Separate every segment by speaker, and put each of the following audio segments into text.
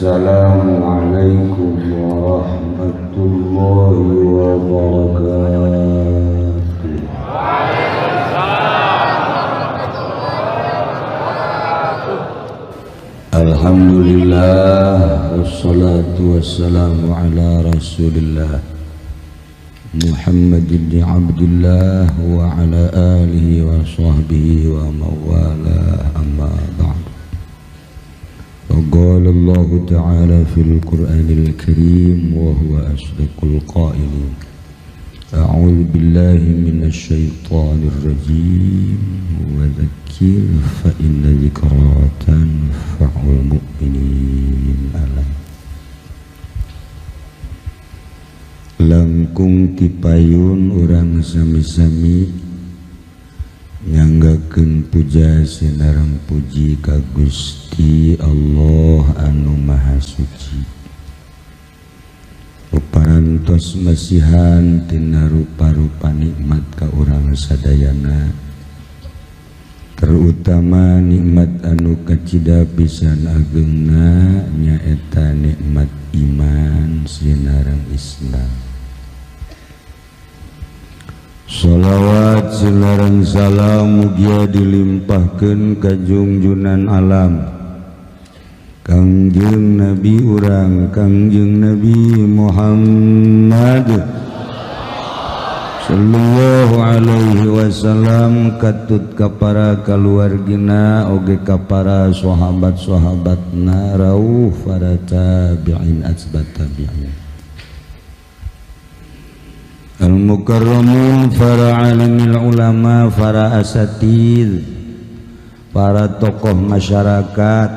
Speaker 1: Assalamualaikum warahmatullahi wabarakatuh. Alhamdulillah wassalatu wassalamu ala rasulillah Muhammad ibn Abdullah wa ala alihi wa sahbihi wa mawala amma ba'd. Qala Allah Ta'ala fil Qur'anil Karim wa huwa asdaqul qailin. A'udzu billahi minasy syaithanir rajim. Wa dzakir fa inna dzikra tanfa'ul mu'minin. Langkung tipayun urang sami-sami nyanggakeun puja sinareng puji ka Gusti Allah anu Maha Suci. Parantos masihan tina rupa-rupa nikmat ka urang sadayana, terutama nikmat anu kacida pisan ageungna nyaeta nikmat iman sinareng Islam. Salawat sinareng salam mugia dilimpahkeun ka junjunan alam Kangjeng Nabi urang Kangjeng Nabi Muhammad sallallahu alaihi wasallam, katut ka para kaluargina oge ka para sahabat-sahabatna rauh para tabi'in asbat tabi'in al-mukarramun, para alimil ulama, para asatid, para tokoh masyarakat,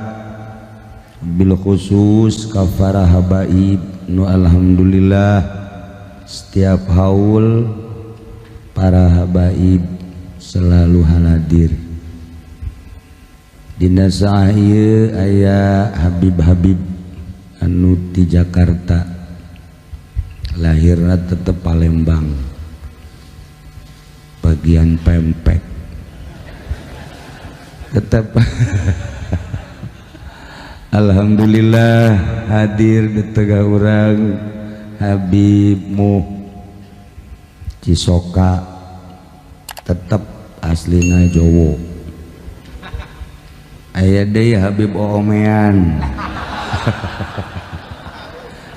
Speaker 1: bil khusus ka para habaib nu alhamdulillah setiap haul para habaib selalu hadir. Dina saah ieu aya habib-habib anu ti Jakarta, lahirna tetep Palembang, bagian pempek tetep alhamdulillah hadir di tengah urang Habib Muh Cisoka, tetep aslina Jowo. Aya deui Habib Oomean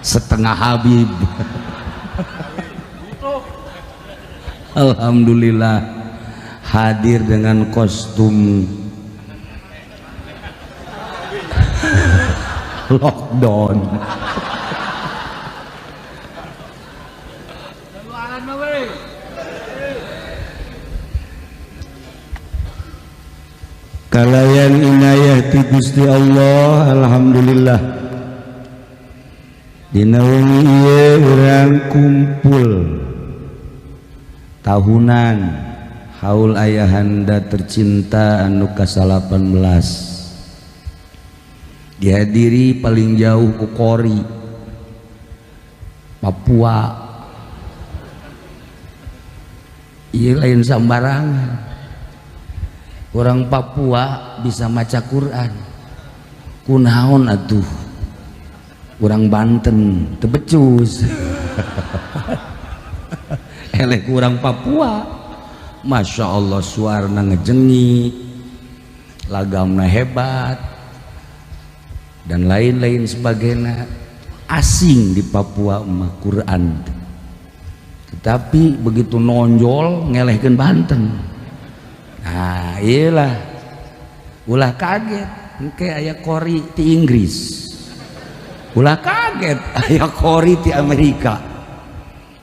Speaker 1: setengah Habib. Alhamdulillah hadir dengan kostum lockdown. Kalayan inayah ti Gusti Allah, alhamdulillah dina wengi ieu urang kumpul tahunan haul ayahanda tercinta anu ka-18 dihadiri paling jauh ku Kori Papua. Ieu lain sambarangan, orang Papua bisa maca Quran, kunaon atuh urang Banten teu becus eleh kurang Papua, masya Allah suarna ngejengik, lagamna hebat dan lain-lain sebagainya. Asing di Papua mah Quran, tetapi begitu nonjol ngelehkeun Banten. Nah iyalah ulah kaget engke aya Kori ti Inggris, ulah kaget aya Kori ti Amerika,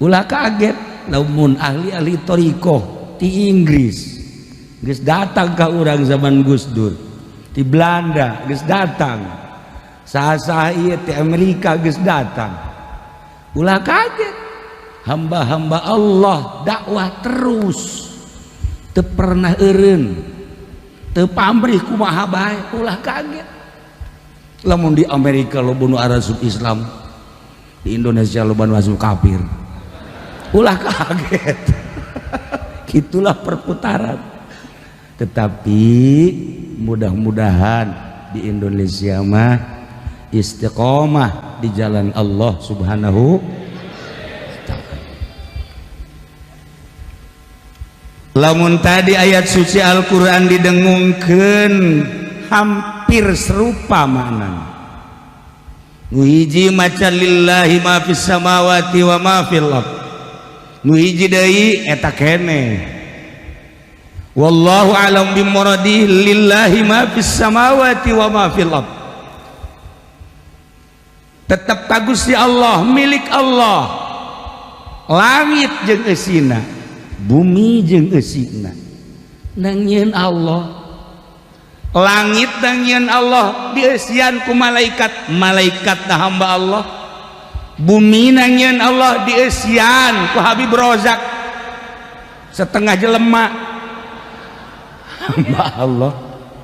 Speaker 1: ulah kaget lamun ahli-ahli torikoh ti Inggris geus datang ka urang zaman Gus Dur, ti Belanda geus datang, saha-saha ieu ti Amerika geus datang. Ulah kaget, hamba-hamba Allah dakwah terus, teu pernah eureun, teu pamrih kumaha bae. Ulah kaget lamun di Amerika loba nu arasub Islam, di Indonesia loba nu asup kafir. Ulah kaget. Itulah perputaran. Tetapi mudah-mudahan di Indonesia mah istiqomah di jalan Allah Subhanahu wa ta'ala. Lamun tadi ayat suci Al-Quran didengungkeun hampir serupa maknana. Nu hiji maca lillahi ma fis samawati wa ma fil ardh, nu hiji deui eta keneh wallahu a'lam bimuradihi lillahi ma fis samawati wa ma fil ardh. Tetap ka Gusti Allah, milik Allah, langit jeung eusina, bumi jeung eusina, nangieun Allah. Langit nangieun Allah, dieusian ku malaikat, malaikat na hamba Allah. Bumi nangieun Allah, dieusian ku Habib Rozak, setengah jelema hamba Allah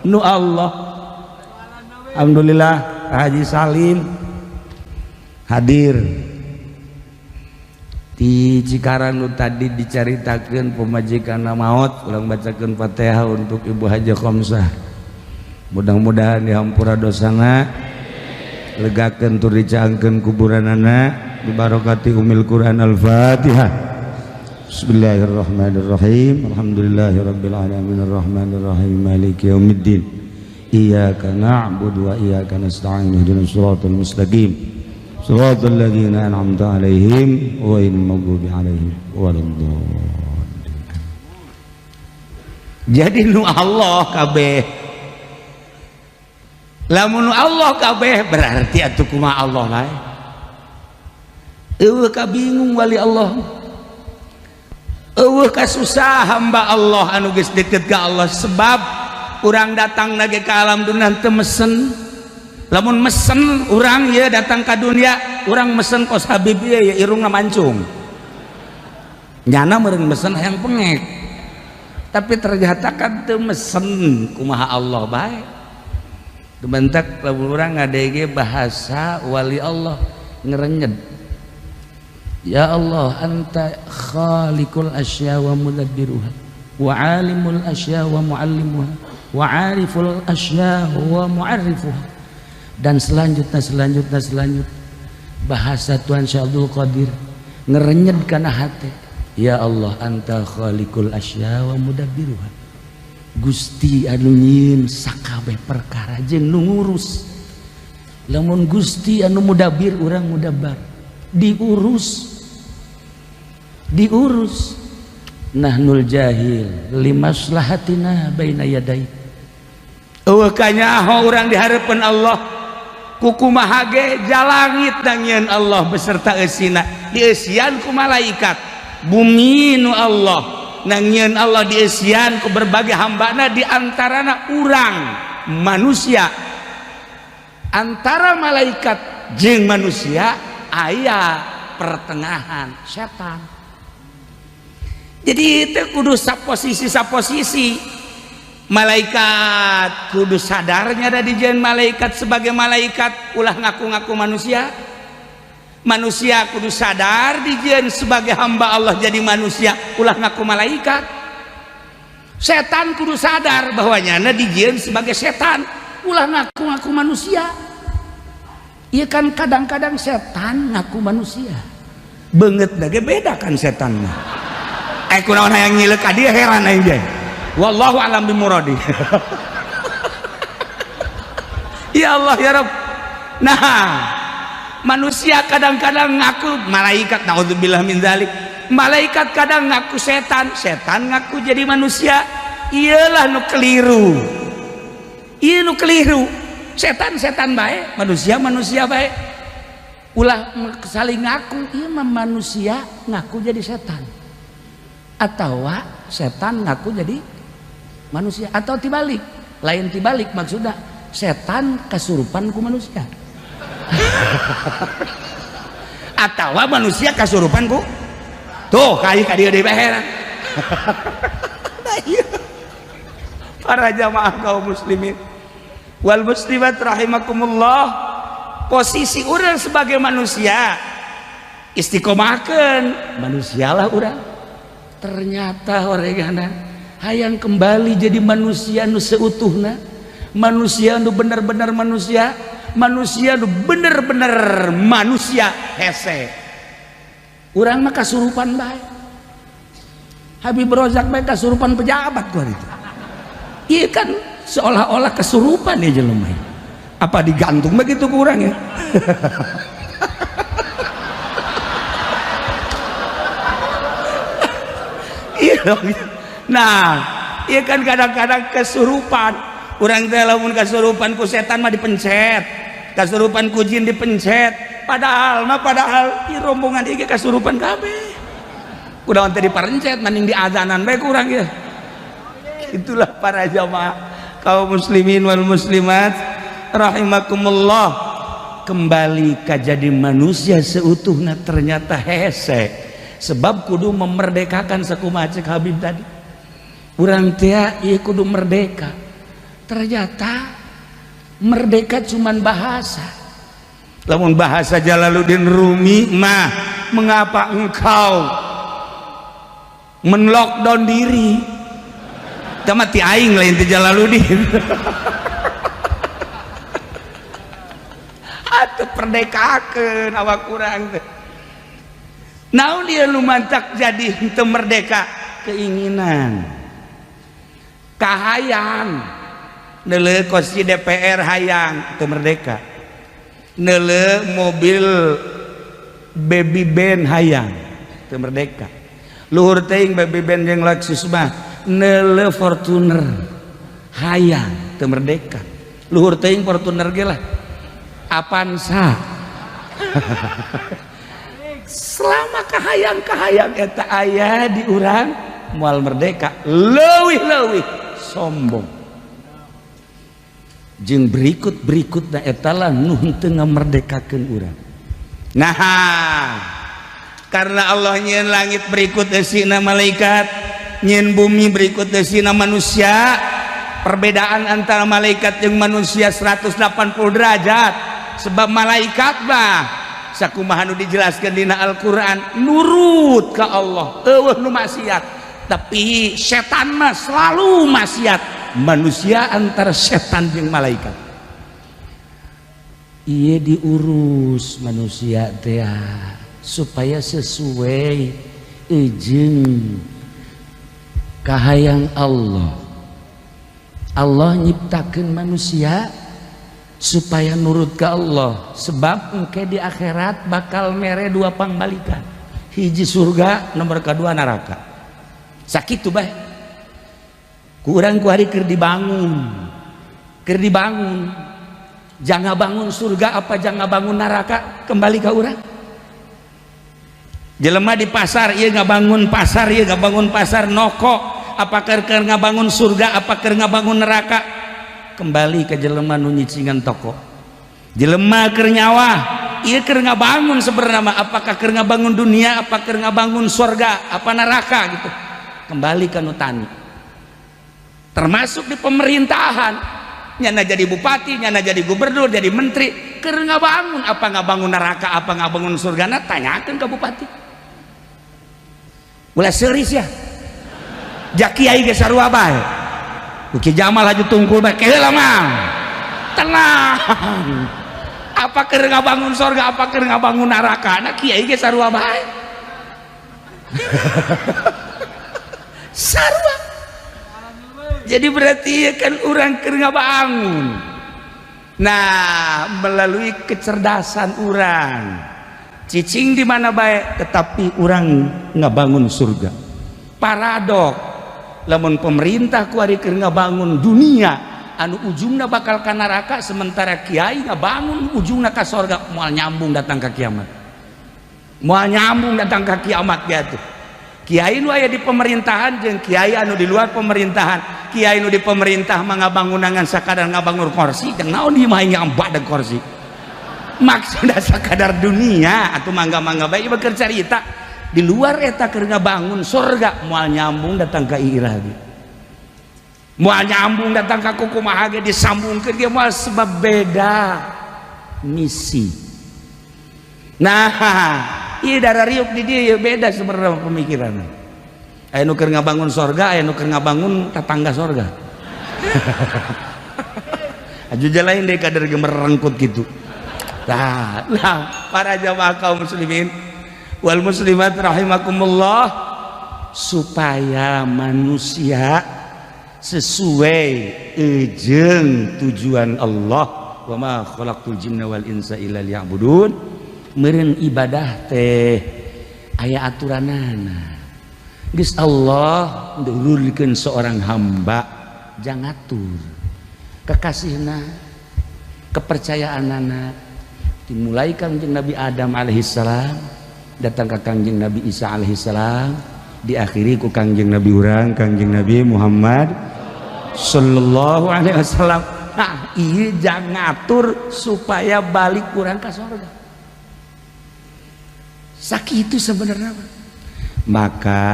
Speaker 1: nu Allah. Alhamdulillah Haji Salim hadir di Cikarang nu tadi dicaritakeun pemajikanna maot, ulang bacakeun Fatihah untuk Ibu Haja Komsah. Mudah-mudahan dihampura dosana, legakeun tur dicaangkeun kuburanana, bibarokati umil Quran Al-Fatihah. Bismillahirrahmanirrahim. Alhamdulillahirabbil alamin arrahmanir rahim maliki yaumiddin. Iyyaka na'budu wa iyyaka nasta'in ihdinas siratal mustaqim. Shiratal ladzina an'amta 'alaihim ghairil maghdubi 'alaihim waladdallin. Jadi nu Allah kabeh. Lamun Allah kabeh berarti atuh kumaha Allah lae. Eueuh ka bingung wali Allah. Eueuh ka susah hamba Allah anu geus deukeut ka Allah, sebab urang datang nage ka alam dunia teu mesen. Lamun mesen urang ye datang ka dunia, urang mesen kos Habib ye irungna mancung. Nyana meureun mesen hayang pengek. Tapi ternyata kan teu mesen kumaha Allah bae. Bentak orang ngadege bahasa wali Allah ngerenyed. Ya Allah anta khaliqul asya wa mudabbiruha wa alimul asya wa muallimuha wa ariful asya wa muarrifuha. Dan selanjutnya bahasa Tuhan Syekh Abdul Qadir ngerenyed kana hati. Ya Allah anta khaliqul asya wa mudabbiruha, Gusti anu nyieun sakabeh perkara jeung nu ngurus. Lamun Gusti anu mudabbir, urang mudabbar, diurus. Nahnul jahil limaslahatina baina yadai. Eueuh kanyaho urang di hareupeun Allah ku kumaha ge jalangit nangieun Allah beserta eusina, dieusian ku malaikat. Bumi nu Allah nangieun Allah dieusian ku berbagai hambana, di antarana urang manusia. Antara malaikat jeung manusia aya pertengahan setan. Jadi itu kudu saposisi. Malaikat kudu sadarnya ada di jeung malaikat sebagai malaikat, ulah ngaku-ngaku manusia. Manusia kudu sadar di jeung sebagai hamba Allah jadi manusia, ulah ngaku malaikat. Setan kudu sadar bahwanya di jeung sebagai setan, ulah ngaku-ngaku manusia. Iya kan kadang-kadang setan ngaku manusia, beungeut ge beda kan setan mah. Kunaon hayang ngileuk ka dieu heran aing ge. Wallahu a'lam bimuradi. Ya Allah ya Rabb. Nah, manusia kadang-kadang ngaku malaikat, naudzubillah min dzalik. Malaikat kadang ngaku setan, setan ngaku jadi manusia. Iyalah nu keliru. Ieu nu keliru. Setan bae, manusia bae. Ulah saling ngaku, ieu mah manusia ngaku jadi setan. Atau setan ngaku jadi manusia, atau tibalik. Lain tibalik maksudnya setan kasurupan ku manusia. Atau manusia kasurupan ku tuh kali kadieu deui heran. Para jamaah kaum muslimin wal muslimat rahimakumullah, posisi urang sebagai manusia istiqomahkeun manusialah urang. Ternyata orangana hayang kembali jadi manusia nu seutuhna, manusia nu benar-benar manusia, manusia nu bener-bener manusia hese. Urang mah kasurupan bae. Habib Rozak bae kasurupan pejabat gua itu. Iya kan seolah-olah kesurupan ya jelema. Apa digantung begitu ke urang ya? Iya dong. Nah, iya kan kadang-kadang kesurupan. Urang teh lamun kasurupan ku setan mah dipencet. Kasurupan ku jin dipencet. Padahal ieu rombongan ieu kasurupan kabeh. Kudaon teh diparencet mending diazanan bae kurang ya. Itulah para jamaah kaum muslimin wal muslimat rahimakumullah, kembali ka jadi manusia seutuhna ternyata hese. Sebab kudu memerdekakan sakumaha cek Habib tadi. Urang teh ieu kudu merdeka. Ternyata merdeka cuman bahasa. Lamun bahasa Jalaluddin Rumi mah, mengapa engkau men-lockdown diri? Tama ti aing lain ti Jalaluddin. Atuh perdekakeun awak urang teh. Naon dia lumantak jadi henteu merdeka? Keinginan, kahayang, neuleuh kursi DPR hayang teu merdeka, neuleuh mobil baby band hayang teu merdeka, luhur teuing baby band jeung Lexus mah neuleuh Fortuner hayang teu merdeka, luhur teuing Fortuner ge lah Avanza. Selama kahayang eta aya di urang moal merdeka leuwih-leuwih sombong. Jeung berikut-berikutna eta lah nu henteu ngamerdekakeun urang. Nah, karena Allah nyieun langit berikut eusina malaikat, nyieun bumi berikut eusina manusia, perbedaan antara malaikat jeung manusia 180 derajat. Sebab malaikat mah sakumaha nu dijelaskeun dina Al-Qur'an nurut ka Allah, eueuh nu maksiat. Tapi setan mah selalu maksiat. Manusia antara setan jeung malaikat. Ieu diurus manusia teh supaya sesuai jeung kahayang Allah. Allah nyiptakeun manusia supaya nurut ke Allah, sebab engke di akhirat bakal mere dua pangbalikan, hiji surga, nomor kedua neraka. Sakitu bae kurang ku hari keur dibangun jangan bangun surga apa jangan bangun neraka, kembali ke urang. Jelema di pasar ieu ngabangun pasar, ieu ngabangun pasar noko, apakah keur ngabangun surga apa keur ngabangun neraka, kembali ke jelema nu nyicingan toko. Jelema keur nyawa ieu keur ngabangun sebenarnya apakah keur ngabangun dunia apa keur ngabangun surga apa neraka gitu, kembali ke nu tani. Termasuk di pemerintahan, nyana jadi bupati, nyana jadi gubernur, jadi menteri, keur ngabangun apa ngabangun neraka apa ngabangun surga, na tanyakeun ka bupati. Ulah seuris ya. Jak kiai ge sarua bae. Uki Jamal haju tungkul bae keheula mah. Tenang. Apa keur ngabangun surga apa keur ngabangun neraka, na kiai ge sarua bae. Sarua. Jadi berarti ya kan orang keur ngabangun. Nah, melalui kecerdasan orang, cicing di mana baik, tetapi orang ngabangun surga. Paradok, lamun pemerintah ku ari keur ngabangun dunia, anu ujungna bakal ka neraka, sementara kiai ngabangun ujungna ka surga, moal nyambung datang ke kiamat. Moal nyambung datang ke kiamat ya tuh. Kiai nu aya di pemerintahan jeung kiai anu di luar pemerintahan, kiai nu di pemerintah mah ngabangunangan sakadar ngabangun kursi, jeung naon ieu mah ngambak da kursi. Maksudna sakadar dunia atuh mangga-mangga bae ieu keur carita. Di luar eta keur ngabangun surga, moal nyambung datang ka irah ge. Moal nyambung datang ka kumaha ge disambungkeun ge moal sebab beda misi. Nah, iya darah riuk di dia beda sebenarnya pemikiran. Aya nu keur ngabangun sorga, aya nu keur ngabangun tetangga sorga. aja lain deh kader gemerengkut gitu. Nah, para jamaah kaum muslimin wal muslimat rahimakumullah, supaya manusia sesuai jeung tujuan Allah, wa ma khalaqtul jinna wal insa illa liya'budun, meureun ibadah teh aya aturanana. Geus Allah ndulurkeun seorang hamba jangan ngatur kekasihna, kepercayaanana, dimulai kangjeng Nabi Adam alaihissalam datang ke kangjeng Nabi Isa alaihissalam, diakhiri ku kangjeng Nabi urang kangjeng Nabi Muhammad sallallahu alaihi wasallam. Nah, iya jangan ngatur supaya balik kurang ke surga. Sakitu sebenarnya, maka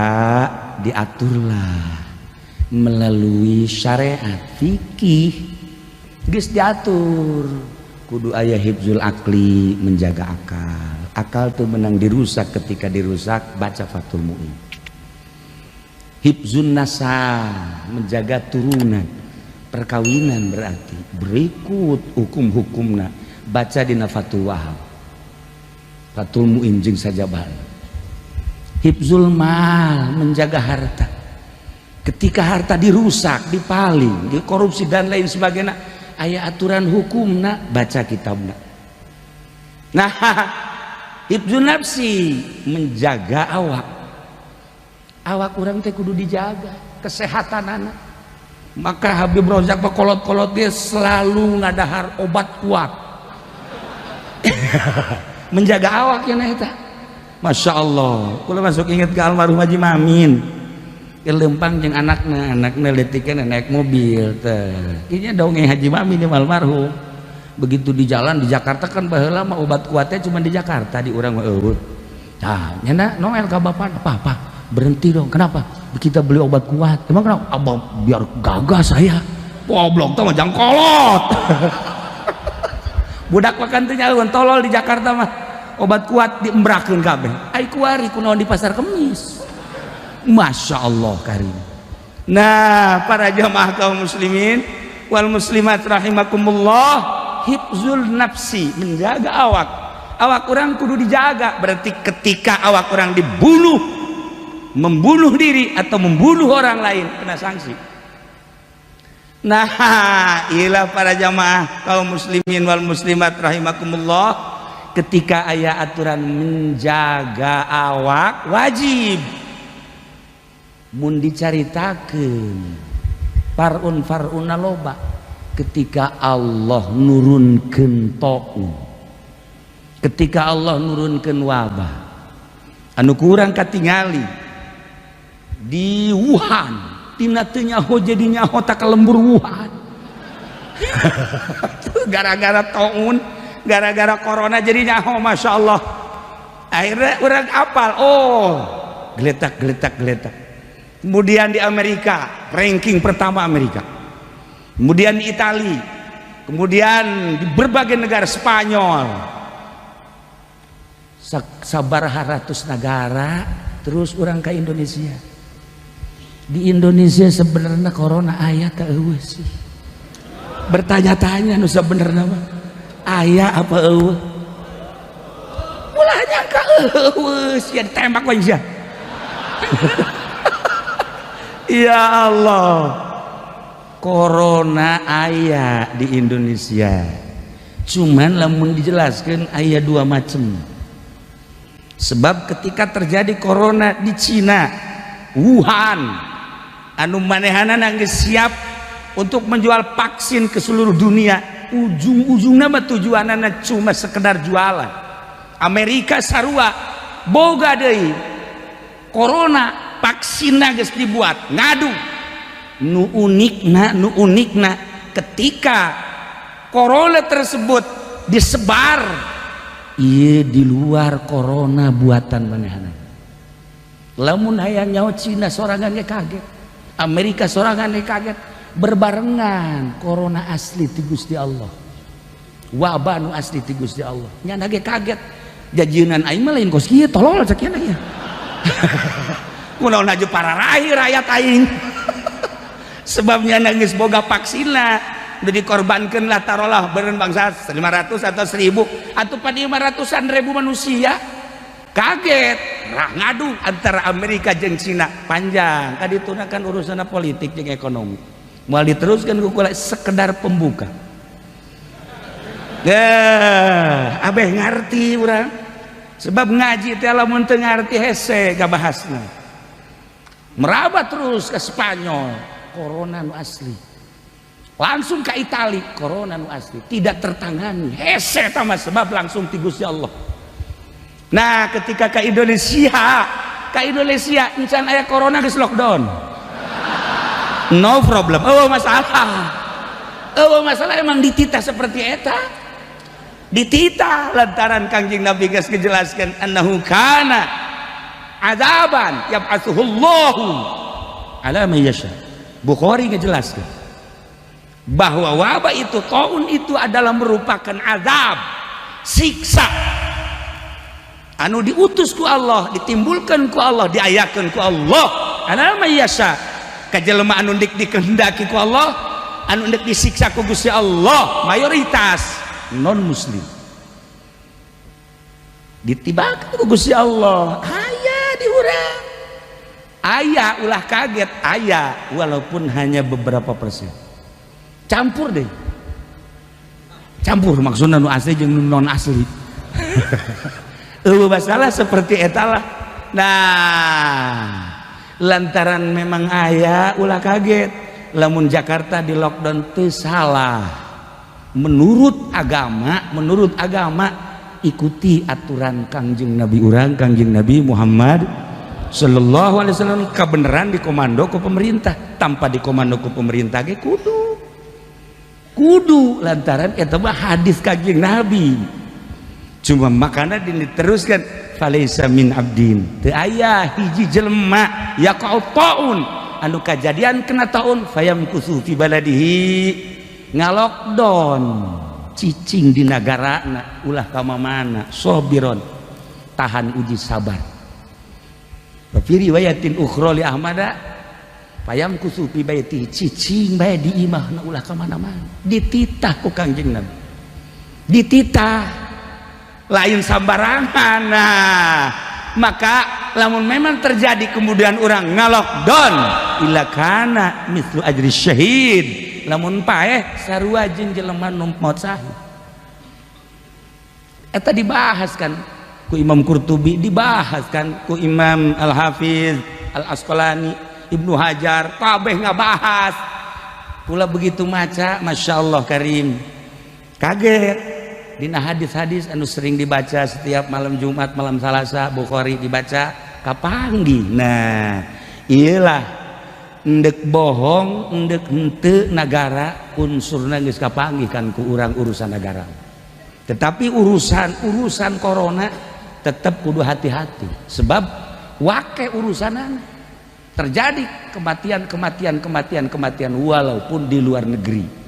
Speaker 1: diaturlah melalui syariat fikih. Geus diatur kudu aya hifzul akli, menjaga akal. Akal tuh menang dirusak, ketika dirusak baca Fathul Mu'in. Hifzun nasab, menjaga turunan, perkawinan berarti berikut hukum-hukumna baca dina Fathul Wahab, Fathul Mu'in jeung sajabal. Hifzul mal, menjaga harta, ketika harta dirusak, dipaling, dikorupsi dan lain sebagainya, aya aturan hukumna baca kitabna. Nah, hifzun nafsi, menjaga awak orang teh kudu dijaga kesehatan anak. Maka Habib Rozak kolot-kolot dia selalu ngadahar obat kuat menjaga awak ya eta. Masya Allah, kula masuk inget ke almarhum Haji Mamin, lempang jeung anakna letikeun naik mobil teh. Ieu dongeng Haji Mamin yang almarhum. Begitu di jalan di Jakarta kan baheula mah obat kuatnya cuma di Jakarta, di urang mah eueuh. Nah, nyana Noel ka bapak apa-apa, berhenti dong. Kenapa? Kita beli obat kuat. Emang kenapa? Abang biar gagah saya. Goblok teh mah jangkolot. Budak makan teh nyaeun tolol di Jakarta mah. Obat kuat diembrakeun kabeh. Ai kuari kunaon di pasar Kemis. Masya Allah karim. Nah, para jamaah kaum muslimin wal muslimat rahimakumullah, hifzul nafsi, menjaga awak. Awak orang kudu dijaga, berarti ketika awak orang dibunuh, membunuh diri atau membunuh orang lain kena sanksi. Nah, inilah para jamaah kaum muslimin wal muslimat rahimakumullah, ketika aya aturan menjaga awak wajib. Mun dicaritakeun farun loba ketika Allah nurunkeun taun, ketika Allah nurunkeun wabah anu kurang katingali di Wuhan, tina teu nyaho jadi nyaho tak lembur Wuhan. Gara-gara taun, gara-gara corona jadi nyaho, masya Allah. Akhirnya orang apal, oh geletak. Kemudian di Amerika, ranking pertama Amerika. Kemudian di Italia, kemudian di berbagai negara, Spanyol, sabaraha ratus negara, terus orang ke Indonesia. Di Indonesia sebenarnya corona aya teh eueuh sih. Bertanya-tanya nu sebenarnya mah aya apa eueuh? Ulah nyangka eueuh sia ditembak we sia. Ya Allah, corona aya di Indonesia. Cuman lamun dijelaskan aya dua macam. Sebab ketika terjadi corona di Cina, Wuhan, anu manehana geus siap untuk menjual vaksin ke seluruh dunia, ujung-ujungna mah tujuanana cuma sekedar jualan. Amerika sarua boga deui corona, vaksinna geus dibuat, ngadu. Nu unikna ketika corona tersebut disebar, iya di luar corona buatan manehana. Lamun hayang nyaho Cina sorangan ge kaget, Amerika sorangan ge kaget, berbarengan corona asli ti Gusti Allah, wabah nu asli ti Gusti Allah, nyana ge kaget. Jajieunnan aing mah lain kos kieu tolol sakieu ya. Kunaon aju para rakyat aing. Sebabnya nangis boga vaksinna udah dikorbankan lah taruhlah beren bangsa 500 atau 1000 atau pada 500-an ribu manusia kaget rah ngadu antara Amerika jeung Cina panjang kadituna kan urusan politik jeung ekonomi mau diteruskan kukula sekedar pembuka abeh ngarti urang sebab ngaji teh lamun teu ngarti hese gabahasna meraba terus ke Spanyol corona nu asli langsung ke Itali corona nu asli tidak tertangani hese tama sebab langsung ti Gusti Allah. Nah ketika ke Indonesia encan aya corona geus lockdown no problem masalah emang dititah seperti eta dititah lantaran Kangjeng Nabi geus ngejelaskeun annahu kana azaban yab'atsuhullahu ala may yasha. Bukhari ngejelaskeun bahwa wabah itu taun itu adalah merupakan azab siksa anu diutus ku Allah ditimbulkan ku Allah diayakeun ku Allah ala may yasha ka jelema anu dikehendaki ku Allah anu hendak disiksa ku Gusti Allah mayoritas non muslim ditibakan ku Gusti Allah aya di urang aya ulah kaget aya walaupun hanya beberapa persen campur deh campur maksudnya nu asli jeung nu non asli masalah seperti etalah nah lantaran memang aya ulah kaget lamun Jakarta di lockdown teu salah menurut agama ikuti aturan Kangjeng Nabi urang Kangjeng Nabi Muhammad sallallahu alaihi wasallam kebenaran dikomando ku pemerintah tanpa dikomando ku pemerintah ge kudu lantaran eta mah hadis Kangjeng Nabi cuma makana diteruskan falaisa min abdin teu aya hiji jelema yaqautaun anu kajadian kena taun fayamkusu fi baladihi ngalokdon cicing di nagarana ulah ka mana sabiron tahan uji sabar fi riwayatin ukhra li ahmada fayamkusu fi baiti cicing bae di imahna ulah ka mana-mana dititah ku Kangjeng Nabi dititah lain sambarangan. Nah maka lamun memang terjadi kemudian orang ngalokdon ila kana mislu ajri syahid lamun paeh sarua jeung jelema nu maut syahid eta dibahaskan ku Imam Qurtubi dibahaskan ku Imam Al-Hafiz Al-Asqalani Ibnu Hajar kabeh ngabahas pula begitu maca masyaallah karim kaget dina hadis-hadis anu sering dibaca setiap malam Jumat malam Salasa Bukhari dibaca kapanggih nah iyalah endek bohong endek henteu nagara unsurna geus kapanggih kan ku urang urusan negara tetapi urusan corona tetap kudu hati-hati sebab wake urusanan terjadi kematian walaupun di luar negeri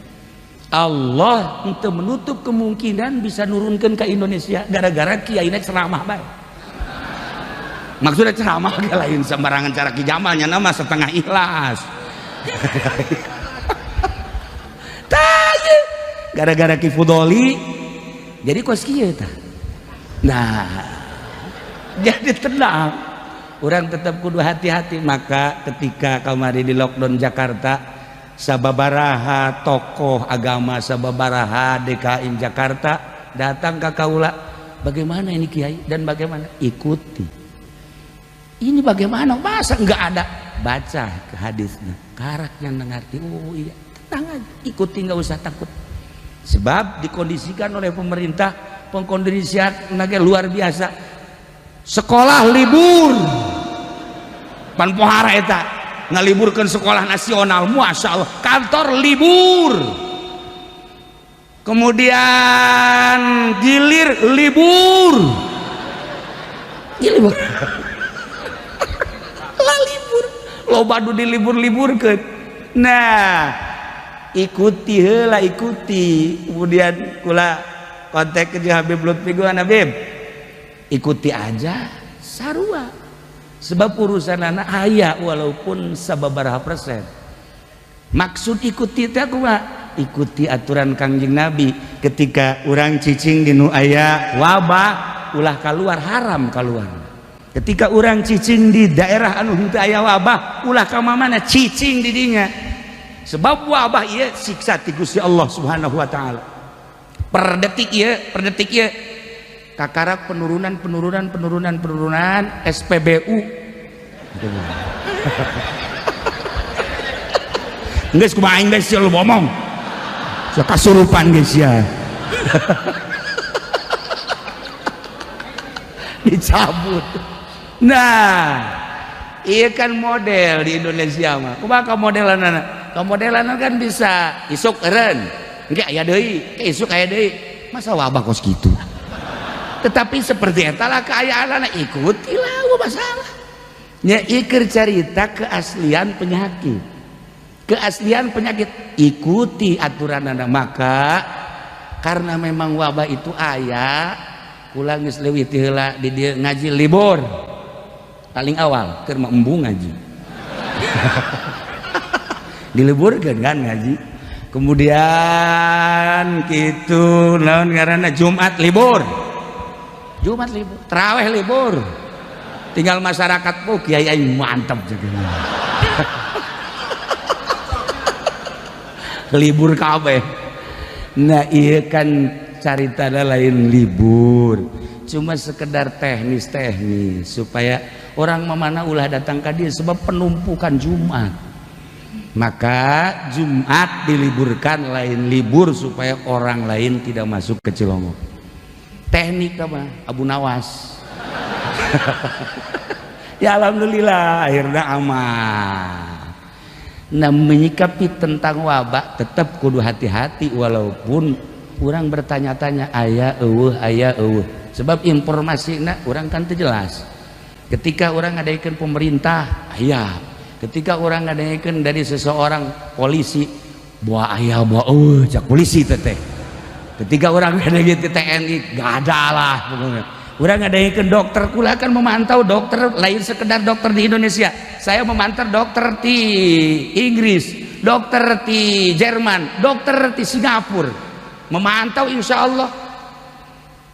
Speaker 1: Allah itu menutup kemungkinan bisa nurunkan ke Indonesia gara-gara kiai ceramah baik maksudnya ceramah gak lain sembarangan cara kijamalnya nama setengah ikhlas gara-gara kifudoli jadi kos kieu tah nah jadi tenang orang tetap kudu hati-hati maka ketika kamari di lockdown Jakarta sababaraha tokoh agama sababaraha DKI Jakarta datang ke kaula bagaimana ini Kiai dan bagaimana ikuti ini bagaimana masa enggak ada baca ke hadisnya karaknya ngerti oh iya tenang aja ikuti nggak usah takut sebab dikondisikan oleh pemerintah pengkondisian naga luar biasa sekolah libur pan pohara eta ngaliburkan sekolah nasional Masya Allah kantor libur kemudian gilir libur lah libur lo badu dilibur-liburkan nah ikuti heula ikuti kemudian kula kontak ke Habib Lutfi gua Habib ikuti aja sarua sebab urusan anak ayah walaupun sababaraha persen maksud ikuti teh kumaha ikuti aturan Kangjeng Nabi. Ketika orang cicing di nu aya wabah ulah keluar, haram keluar. Ketika orang cicing di daerah anu henteu aya wabah ulah ka mana cicing di dinya, sebab wabah ieu siksa ti Gusti Allah Subhanahu wa taala. Per detik ieu kakarak penurunan SPBU. Geus kumaha aing geus lu ngomong. Sok kasurupan geus ya. Dicabut. Nah, iya kan model di Indonesia mah. Kumaha modelanna? Modelanna kan bisa isuk eureun. Engke aya deui, isuk aya deui. Masa wabah kos gitu? Tetapi seperti eta lah keayaanana, ikutilah, gak masalah. Nya ikir cerita keaslian penyakit. Keaslian penyakit ikuti aturanana. Maka karena memang wabah itu aya, kula geus leuwih ti heula di dieu ngaji libur. Paling awal keur embung ngaji. Diliburkeun kan ngaji. Kemudian gitu naon ngaranna Jumat libur. Jumat libur, tarawih libur. Tinggal masyarakat kiai aing mantap juga. Libur kabeh. Nah, iya kan caritana lain libur. Cuma sekedar teknis supaya orang memana ulah datang ka dieu sebab penumpukan Jumat. Maka Jumat diliburkan lain libur supaya orang lain tidak masuk ke Cilongok. Teknik apa? Abu Nawas. Ya alhamdulillah akhirnya aman. Nah, menyikapi tentang wabah tetap kudu hati-hati walaupun orang bertanya-tanya aya eueuh. Sebab informasinya orang kan jelas. Ketika orang ngadaikeun pemerintah aya. Ketika orang ngadaikeun dari seseorang polisi bawa aya bawa cak polisi teteh. Ketika orang ngadaikeun TNI gak ada lah pokoknya. Orang ngadaikeun dokter, kula kan memantau dokter lain sekedar dokter di Indonesia. Saya memantau dokter di Inggris, dokter di Jerman, dokter di Singapura. Memantau insya Allah.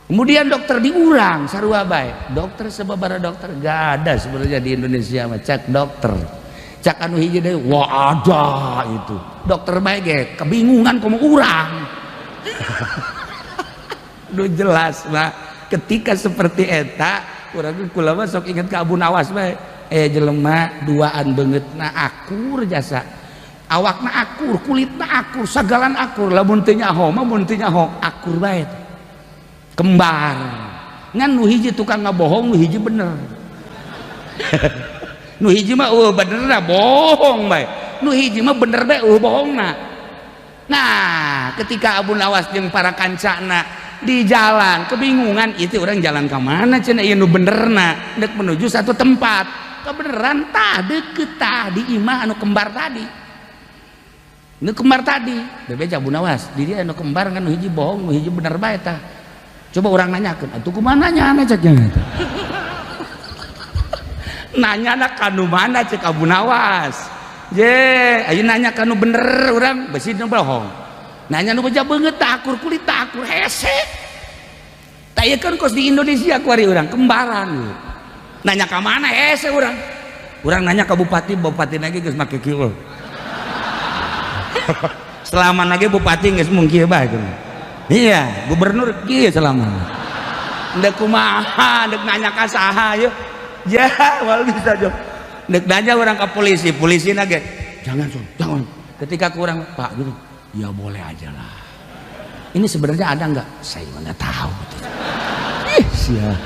Speaker 1: Kemudian dokter di urang sarua bae. Dokter sababaraha dokter gak ada sebenarnya di Indonesia mah cak dokter. Cak anu hiji deui wah ada itu. Dokter bae ge kebingungan komo urang. Duh jelas mah ketika seperti eta urang kula mah sok inget ka Abu Nawas bae. Jelema duaan beungeutna akur jasa. Awakna akur, kulitna akur, sagalan akur. Lamun teu nyaho mah mun teu nyaho akur bae. Kembar. Ngan nu hiji tukang ngabohong, nu hiji bener. Nu hiji mah bener na bohong bae. Nu hiji mah bener bae bohongna. Nah, ketika Abu Nawas jeung para kancana di jalan kebingungan itu orang jalan ke mana cenah ieu nu benerna dek menuju satu tempat. Kebeneran tah deukeut tah di imah anu kembar tadi. Nu kembar tadi, bebeja Abu Nawas, di dia anu kembar kan nu hiji bohong, nu hiji bener bae tah. Coba orang nanyakeun, atuh kumaha nanyana cek eta. Nanyana kanu mana cek Abu Nawas. Ayo nanya kanu bener orang besi nu bohong. Nanya nu beja beungeut tah akur kulit tah akur hese. Tah ieu kan kos di Indonesia kuari urang kembaran. Nanya ka mana hese urang. Urang nanya ka bupati, bupati lagi geus make kieu. Selama lagi bupati geus mung kieu bae. Iya, gubernur kieu selama. Ndek kumaha, ndek nanya ka saha yeuh. Ya, wal bisa jo. Ndek nanya orang ke polisi, polisi nage, jangan son, jangan. Ketika kurang Pak gitu, ya boleh aja lah. Ini sebenarnya ada nggak? Saya nggak tahu. Sia.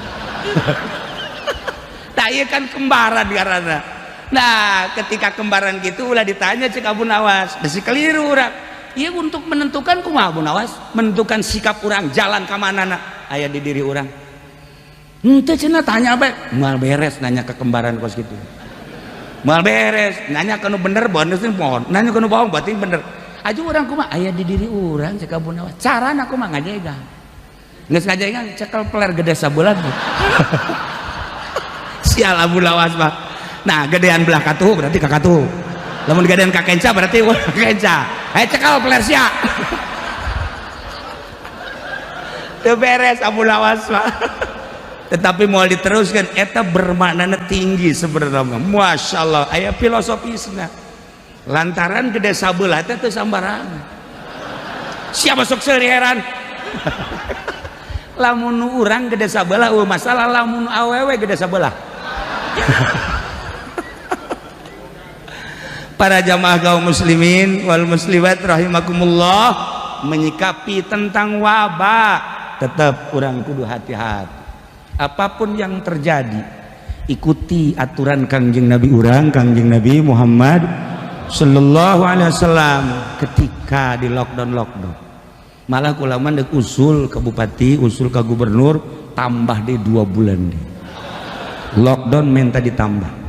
Speaker 1: Nah, iya kan kembaran karena. Nah, ketika kembaran gitu, ulah ditanya cek Abu Nawas, besi keliru orang. Iya untuk menentukan kumaha Abu Nawas, menentukan sikap orang jalan ke mana aya di diri orang. Henteu cenah tanya bae, moal beres nanya ke kembaran kos gitu. Moal beres, nanya kanu bener bonus pohon, nanya kanu bohong berarti bener. Aju orang kumaha aya di diri orang cek Abu Nawas. Carana kumaha ngajegang. Geus ngajegang cekel peler gede sabulan. Sial Abu Nawas mah. Nah, gedean belah katuh berarti ka katuh. Lamun gedean ka kenca berarti ka kenca. cekal Persia. Teu beres Abu Nawas mah. Tetapi mau diteruskan eta bermakna tinggi sebenarnya. Masya Allah aya filosofisna. Lantaran gede sabelah teh teu sambarangan. Siapa sok seuri heran. Lamun urang gede sabelah masalah, lamun awewe gede sabelah. Para jamaah kaum muslimin wal muslimat rahimakumullah, menyikapi tentang wabah tetap orang kudu hati-hati. Apapun yang terjadi, ikuti aturan Kangjeng Nabi urang, Kangjeng Nabi Muhammad sallallahu alaihi wasallam ketika di lockdown. Malah ulama dek usul ke bupati, usul ke gubernur tambah deh 2 bulan deh. Lockdown minta ditambah.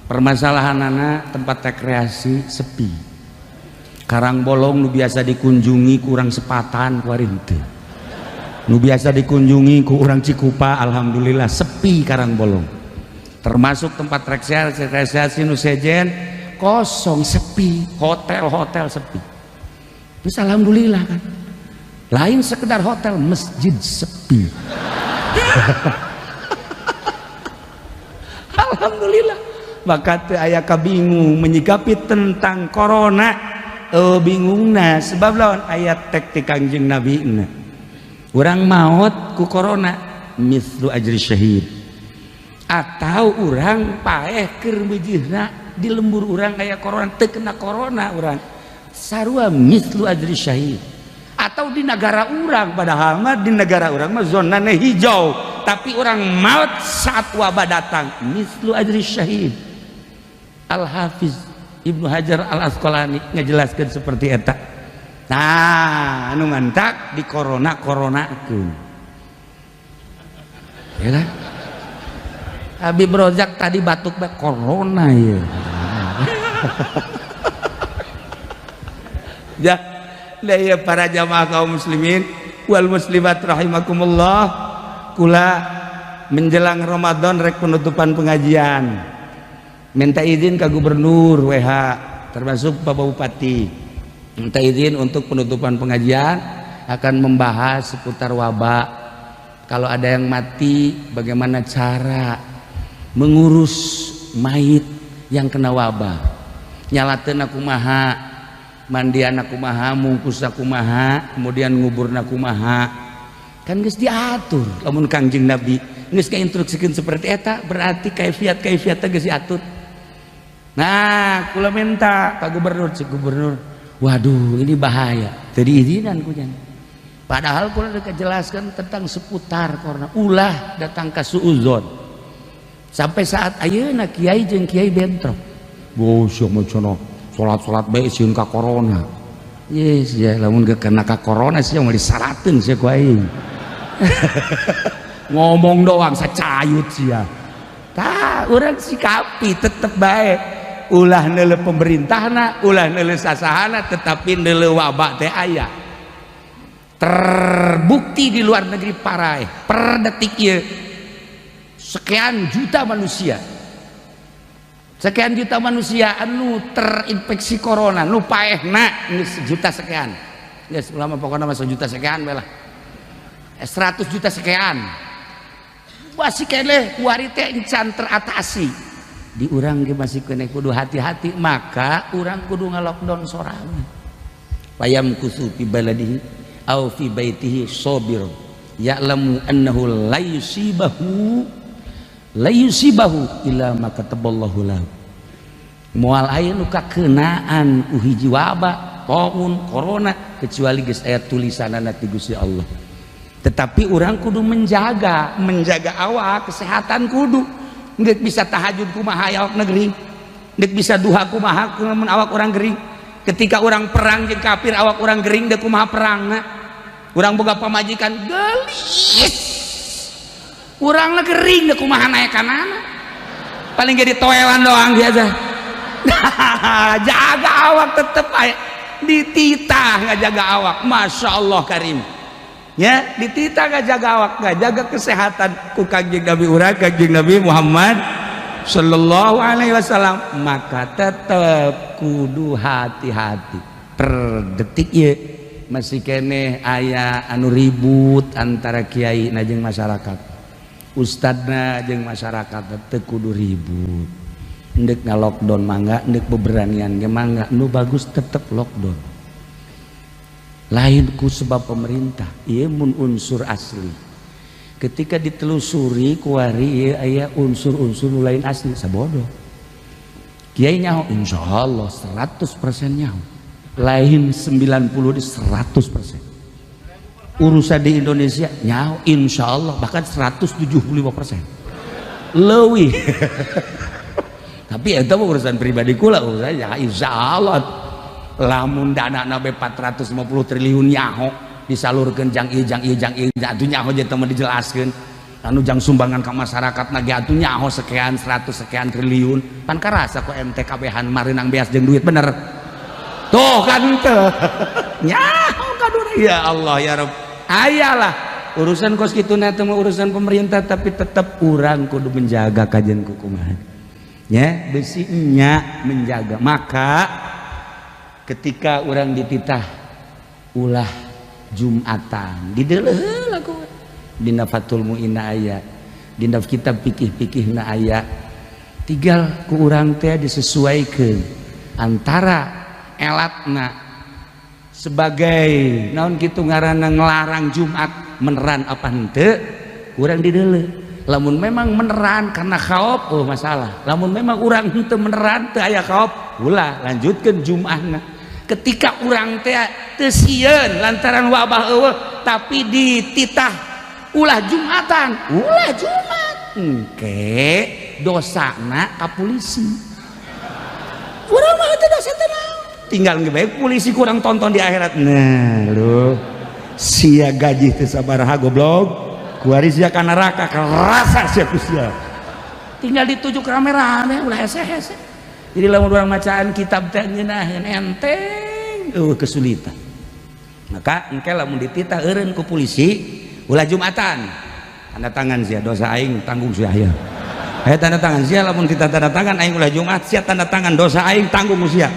Speaker 1: Permasalahan anak tempat rekreasi sepi. Karangbolong nu biasa dikunjungi kurang sepatan kuarin teu. Nu biasa dikunjungi ku urang Cikupa alhamdulillah sepi Karangbolong. Termasuk tempat rekreasi nu sejen kosong sepi, hotel sepi. Bisa alhamdulillah kan. Lain sekedar hotel, masjid sepi. Alhamdulillah. Maka teu aya kabingung menyikapi tentang corona. Bingungna sebab lawan ayat tek ti Kangjeng Nabi na. Urang maut ku corona mislu ajri syahid. Atau urang paeh keur beujeuhna di lembur urang aya corona teu kena corona urang sarua mislu ajri syahid. Atau di negara urang padahal mah di negara urang mah zonana hijau tapi orang maut saat wabah datang mislu ajri syahid. Al-Hafiz Ibnu Hajar Al-Asqalani ngejelaskan seperti eta. Nah, anu mantak di corona-coronakeun. Ya kan? Habib Rozak tadi batuk corona ya. Ya, para jamaah kaum muslimin wal muslimat rahimakumullah, kula menjelang Ramadan rek penutupan pengajian. Minta izin ke gubernur WH termasuk Bapak Bupati. Minta izin untuk penutupan pengajian akan membahas seputar wabah. Kalau ada yang mati bagaimana cara mengurus mayit yang kena wabah. Nyalateun kumaha, mandian kumaha, mungkus kumaha, kemudian ngubur kumaha. Kan geus diatur lamun Kangjeng Nabi geus kainstruksikeun seperti eta berarti kaifiat teh geus diatur. Nah, kula minta Pak Gubernur, si Gubernur, waduh ini bahaya, jadi izinan kujan. Padahal kula udah jelaskan tentang seputar corona, ulah datang ke suuzon. Sampai saat ayeuna kiai jeung kiai bentrok. Wo sia mah cenah salat-salat bae sieun ka corona. Yes, ya lamun kena ka corona sia mah disarateun sia ku aing. Ngomong doang sacayut sia. Tah, urang sikapi tetep bae. Ulah neuleuh pemerintahna, ulah neuleuh sasahana, tetapi neuleuh wabah teh aya. Terbukti di luar negeri parah per detik ieu sekian juta manusia anu terinfeksi corona nu paehna geus juta sekian. Geus ulama pokona mah juta sekian bae lah. 100 juta sekian. Masih keneh kuari teh encan teratasi. Di urang ge masih kena kudu hati-hati, maka urang kudu ngalockdown sorangan. Payam kusu fi baladihi au fi baitihi sabir ya'lamu annahu la yusibahu illa ma kataballahu lahu. Moal aya nu kakeunaan ku hiji wabah, taun, corona kecuali geus aya tulisanana ti Gusti Allah. Tetapi urang kudu menjaga awak kesehatan kudu. Nggak bisa tahajud kumaha awak negeri, nggak bisa duha kumaha mun awak orang gering. Ketika orang perang jeung kafir awak orang gering dek kumaha perangna. Urang boga pamajikan gelis, urang gering dek kumaha naekanana. Paling jadi toelan doang biasa. Jaga awak tetep aya dititah ngajaga awak, masya Allah karim. Ya, ditita gak jaga awak, gak jaga kesehatan ku Kangjeng Nabi urang, Kangjeng Nabi Muhammad sallallahu alaihi wasallam, maka tetap kudu hati-hati. per detik ya masih kene aya anu ribut antara kiai na jeung masyarakat, ustadna jeung masyarakat teu kudu ribut. Endek na lockdown mangga, endek beberanian ge mangga, nu bagus tetep lockdown. Lain ku sebab pemerintah, ieu mun unsur asli. Ketika ditelusuri kuari aya unsur-unsur lain asli sabodo. Kiai nyaho insyaallah 100% nyaho. Lain 90 di 100%. Urusan di Indonesia nyaho insyaallah bahkan 175%. Leuwih. Tapi eta urusan pribadi kula urusan ya insyaallah lamun dana nabe 450 triliun nyaho disalurkeun jang ieu atuh nyaho je teu dijelaskeun anu jang sumbangan ka masyarakat nage atuh nyaho sekian 100 sekian triliun pan karasa ku ente kabehan mareunang beas jeung duit bener tuh kan teu nyaho kaduna ya Allah ya Rabb ayalah urusan kos kituna teh urusan pemerintah tapi tetep urang kudu menjaga kajen kukumaha ya besinya menjaga. Maka ketika orang dititah ulah Jumatan dideleh laku dina Fathul Mu'inna aya dina kitab pikih-pikihna aya tinggal ku urang teh disesuaikeun antara elatna sebagai naon kitu ngaranna ngelarang Jumat meneran apa henteu urang dideleh. Lamun memang meneran karena khauf oh masalah. Lamun memang urang henteu meneran teu aya khauf ulah lanjutkeun Jumatna. Ketika urang teh teu sieun lantaran wabah eueuh tapi dititah ulah Jumatan ulah Jumat engke dosana ka polisi. Urang mah teh dosa teh naon tinggal ngebae polisi kurang tonton di akhirat. Nah lu sia gaji teu sabaraha goblok kuari sia ka neraka kerasa sia ku sia tinggal dituju kamera ulah hese-hese. Jadi lamun urang macaan kitab teh ngeunaheun enteng kesulitan. Maka engke lamun dititah eureun ku polisi ulah Jumatan tanda tangan sia dosa aing tanggung sia aya. Aya tanda tangan sia lamun kita tanda tangan aing ulah Jumat sia tanda tangan dosa aing tanggung sia.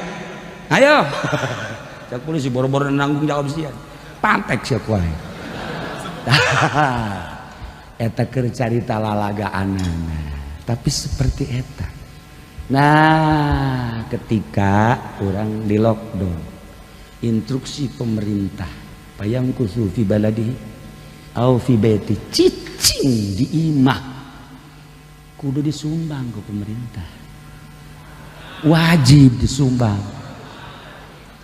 Speaker 1: Ayo. Cak polisi boro-boro nanggung jawab sia. Pantek sia ku aing. Eta keur carita lalagaanana tapi seperti eta. Nah ketika orang di lockdown instruksi pemerintah payang kusu fi baladi au fi baiti cicing di imah kudu disumbang ke pemerintah wajib disumbang.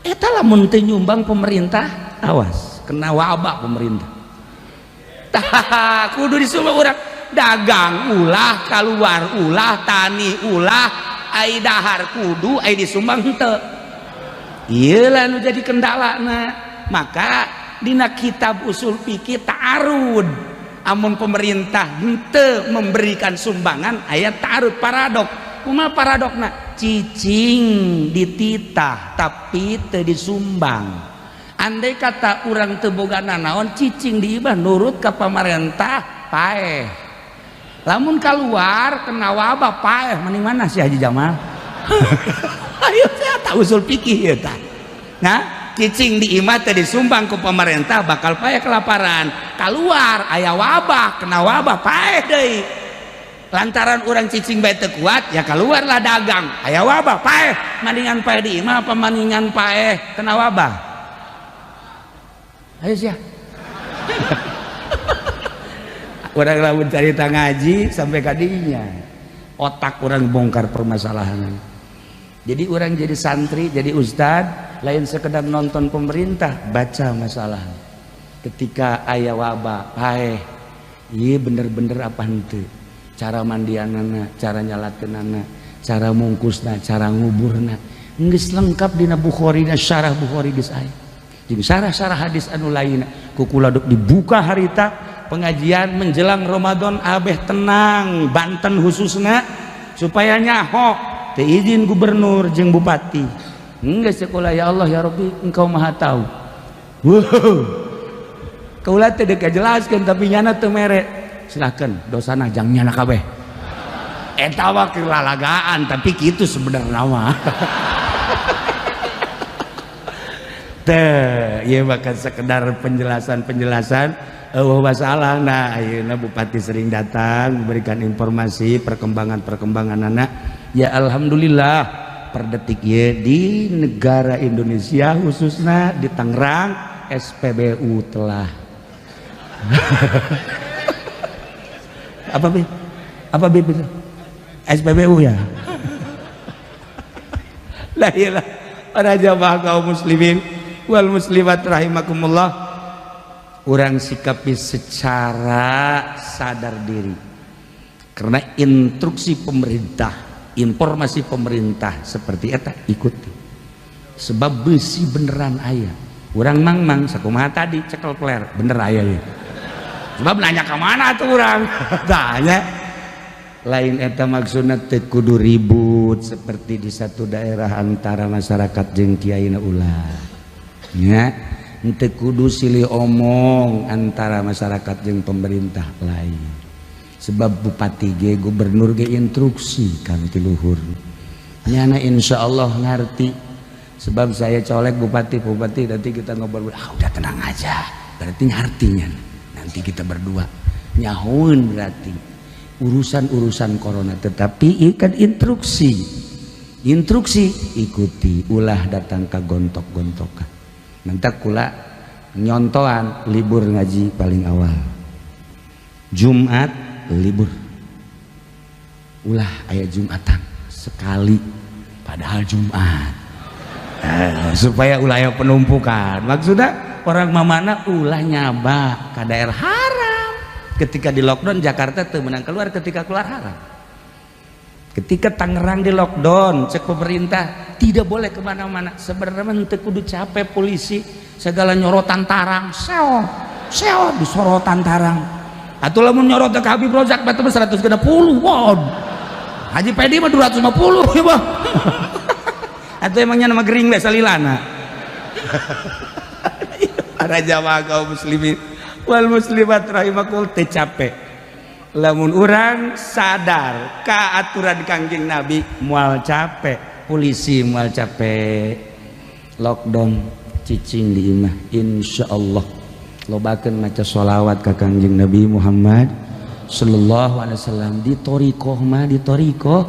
Speaker 1: Eta lamun teu nyumbang pemerintah awas kena wabah pemerintah. Kudu disumbang urang dagang ulah keluar ulah tani ulah ai dahar kudu ai disumbang henteu ieu lah nu jadi kendalana. Maka dina kitab usul fikih ta'arud amun pemerintah henteu memberikan sumbangan aya ta'arud paradok. Kumaha paradokna? Cicing dititah tapi teu disumbang. Andai kata urang teu boga nanaon cicing diibah nurut ka pamarentah paeh. Lamun keluar kena wabah paeh mending mana si Haji Jamal? Ayo saya tahu usul fikih eta. Nah, cicing di imah teh disumbang ku pemerintah bakal paeh kelaparan. Keluar aya wabah kena wabah paeh deui. Lantaran urang cicing bae teu kuat ya keluarlah dagang aya wabah paeh mendingan paeh di imah apa mendingan paeh kena wabah? Ayo sia. Orang lamun carita ngaji sampai kadinya otak orang bongkar permasalahan. Jadi orang jadi santri jadi ustad lain sekedar nonton pemerintah baca masalah. Ketika aya wabah paeh ieu bener-bener apa henteu cara mandianana cara nyalakeunana cara mungkusna cara nguburna geus lengkap dina Bukhari na syarah Bukhari geus aya. Jeung syarah-syarah hadis anu lainna kukula dibuka harita pengajian menjelang Ramadan abeh tenang Banten khususnya supaya nyaho teu izin gubernur jeung bupati geus sekolah ya Allah ya Rabbi engkau maha tahu. Wow kaula teh deuk jelaskeun tapi nyana teu mere silakan dosana jang nyana kabeh eta wa kelalagaan tapi kitu sebenarnya mah. Iya bahkan sekedar penjelasan masalah. Nah ayeuna Bupati sering datang memberikan informasi perkembangan anak. Ya alhamdulillah per detik ya di negara Indonesia khususnya di Tangerang SPBU telah apa SPBU ya. La ilaha para jamaah kaum muslimin wal muslimat rahimakumullah, urang sikapi secara sadar diri karena instruksi pemerintah, informasi pemerintah seperti eta ikuti, sebab besi beneran aya. Urang mang sakumaha tadi cekel peler bener aya ya. Sebab nanya ke mana tuh urang tanya lain eta maksudna teu kudu ribut seperti di satu daerah antara masyarakat jeung kiaina ulah nya, teu kudu silih omong antara masyarakat jeung pemerintah lain. Sebab bupati ge gubernur ge instruksi kan ti luhur nyana insyaallah ngarti. Sebab saya colek bupati nanti kita ngobrol, udah tenang aja berarti ngartinya nanti kita berdua nyahun berarti urusan corona, tetapi ikan instruksi ikuti, ulah datang ke gontok-gontokan. Nanti kula nyontohan libur ngaji paling awal Jumat libur, ulah aya Jumatan sekali padahal Jumat supaya ulah aya penumpukan. Maksudnya orang mamana ulah nyaba ke daerah haram. Ketika di lockdown Jakarta tuh menang keluar, ketika keluar haram. Ketika Tangerang di lockdown cek pemerintah tidak boleh kemana-mana. Sebenarnya teu kudu capek polisi segala nyorotan tarang seo di sorotan tarang. Atuh lamun nyorot ke Habib Rozak batu 160 won. Haji Pedi mah 250 ya bang. Atau emangnya nama gering be salilana. Para jamaah kaum muslimin wal muslimat rahimakumullah, teu capek lamun urang sadar ka aturan Kangjeng Nabi moal capek, polisi moal capek lockdown cicing di imah insyaallah lobakeun maca sholawat ka Kangjeng Nabi Muhammad sallallahu alaihi wasallam. Di torikoh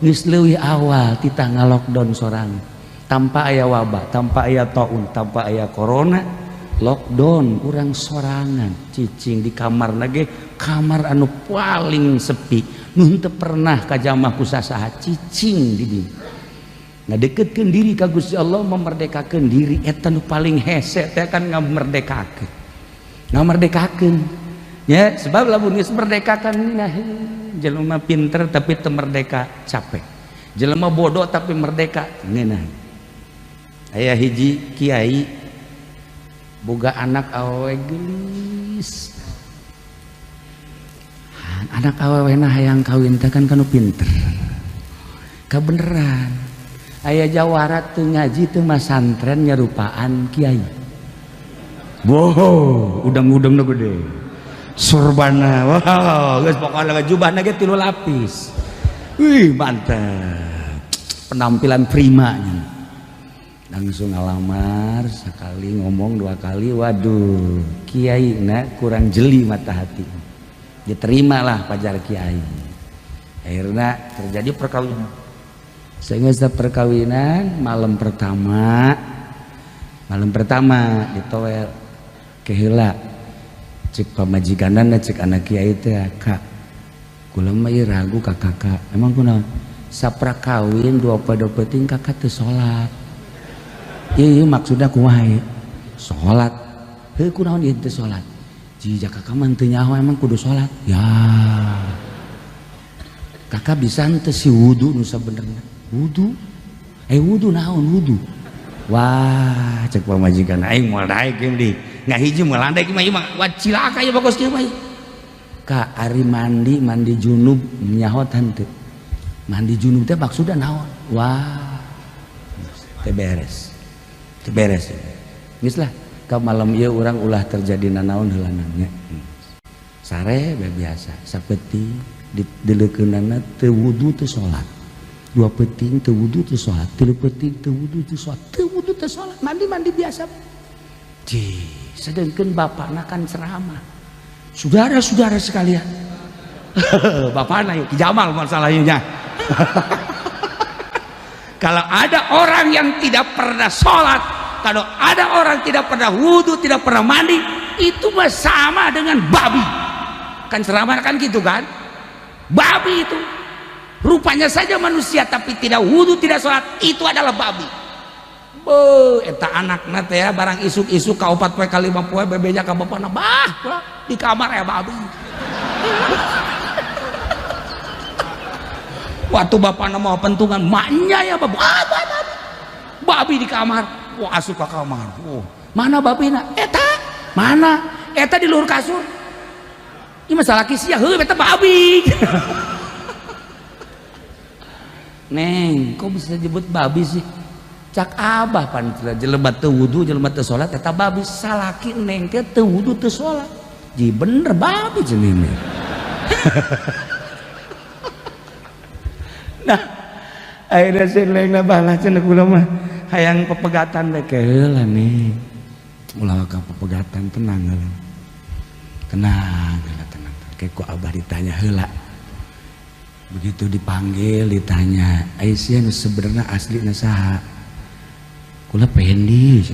Speaker 1: geus leuwih awal titah ngalockdown sorangan tanpa aya wabah, tanpa aya taun, tanpa aya corona. Lockdown urang sorangan cicing di kamar nage, kamar anu paling sepi nu teu pernah kajamah ku sasaha cicing di dieu. Ngadeketkeun diri ka Gusti Allah, memerdekakeun diri eta nu paling hese teh kan ngamerdekakeun ya. Sebab lamun geus merdekakan nah jelema pinter tapi teu merdeka capek, jelema bodoh tapi merdeka ngeunah. Aya hiji kiai boga anak awewe gelis, anak awewena hayang kawin teh kan kanu pinter kabeneran. Aya jawarat teu ngaji teu masantren nyarupaan kiai. Wow, udang-udang nu gede surbana, wow geus pokona jubahna ge 3 lapis. Wih mantap, penampilan primanya. Langsung ngalamar sekali, ngomong 2 kali, waduh kiai na kurang jeli mata hati, diterimalah pajar kiai. Akhirnya terjadi perkawinan. Sehingga setelah perkawinan malam pertama ditowel keheula cek pamajikanana cek anak kiai teh, kak kula mah ragu ka kakak, emang kunaon sapra kawin 20 penting kakak teu salat. Iya maksudnya kumaha sholat, heuh kunaon ieu teh sholat, jika kakak mah teu nyaho emang kudu sholat ya. Kakak bisa teu si wudu nu sabenerna wudu naon wudu. Wah cek pamajikan aing moal daek ieu di ngahiji moal daek mah ieu mah wacilaka ieu bagus kieu mah. Ka ari mandi junub nyaho teu mandi junub teh maksudna naon. Wah teh beres geus lah ka malam ieu urang ulah terjadi nanaon heulanana sare bae biasa sapeting dileukeunana teu wudu teu salat, 2 peuting teu wudu teu salat, 3 peuting teu wudu teu salat, teu wudu teu salat, mandi biasa. Sedangkan bapakna kan ceramah. Saudara-saudara sekalian. Bapakna yuk Jamal masalahnya. Kalau ada orang yang tidak pernah sholat, kalau ada orang tidak pernah wudhu, tidak pernah mandi, itu mah sama dengan babi. Kan ceramah kan gitu kan? Babi itu rupanya saja manusia tapi tidak wudhu, tidak sholat, itu adalah babi. Eta anakna teh ya barang isuk-isuk ka 4 poe ka 5 poe bebeja ka bapana bah di kamar ya babi. Waktu bapakna mau pentungan maknya ya babi di kamar. Wah asup ke kamar. Mana babina? Eta mana? Eta di luar kasur. Ini masalah kisah heuh eta babi. Neng kok bisa disebut babi sih? Cak abah pan jelema teu wudu jelema teu salat eta babi. Salaki neng teh teu wudu teu salat ji bener babi cenah. Nah akhirnya selengna balah cenah kula mah hayang pepegatan teh heula nih ulah ka pepegatan tenang heula tenang kayak ku abah ditanya heula begitu dipanggil ditanya Aisyah nu sebenarnya asli na saha kula pendi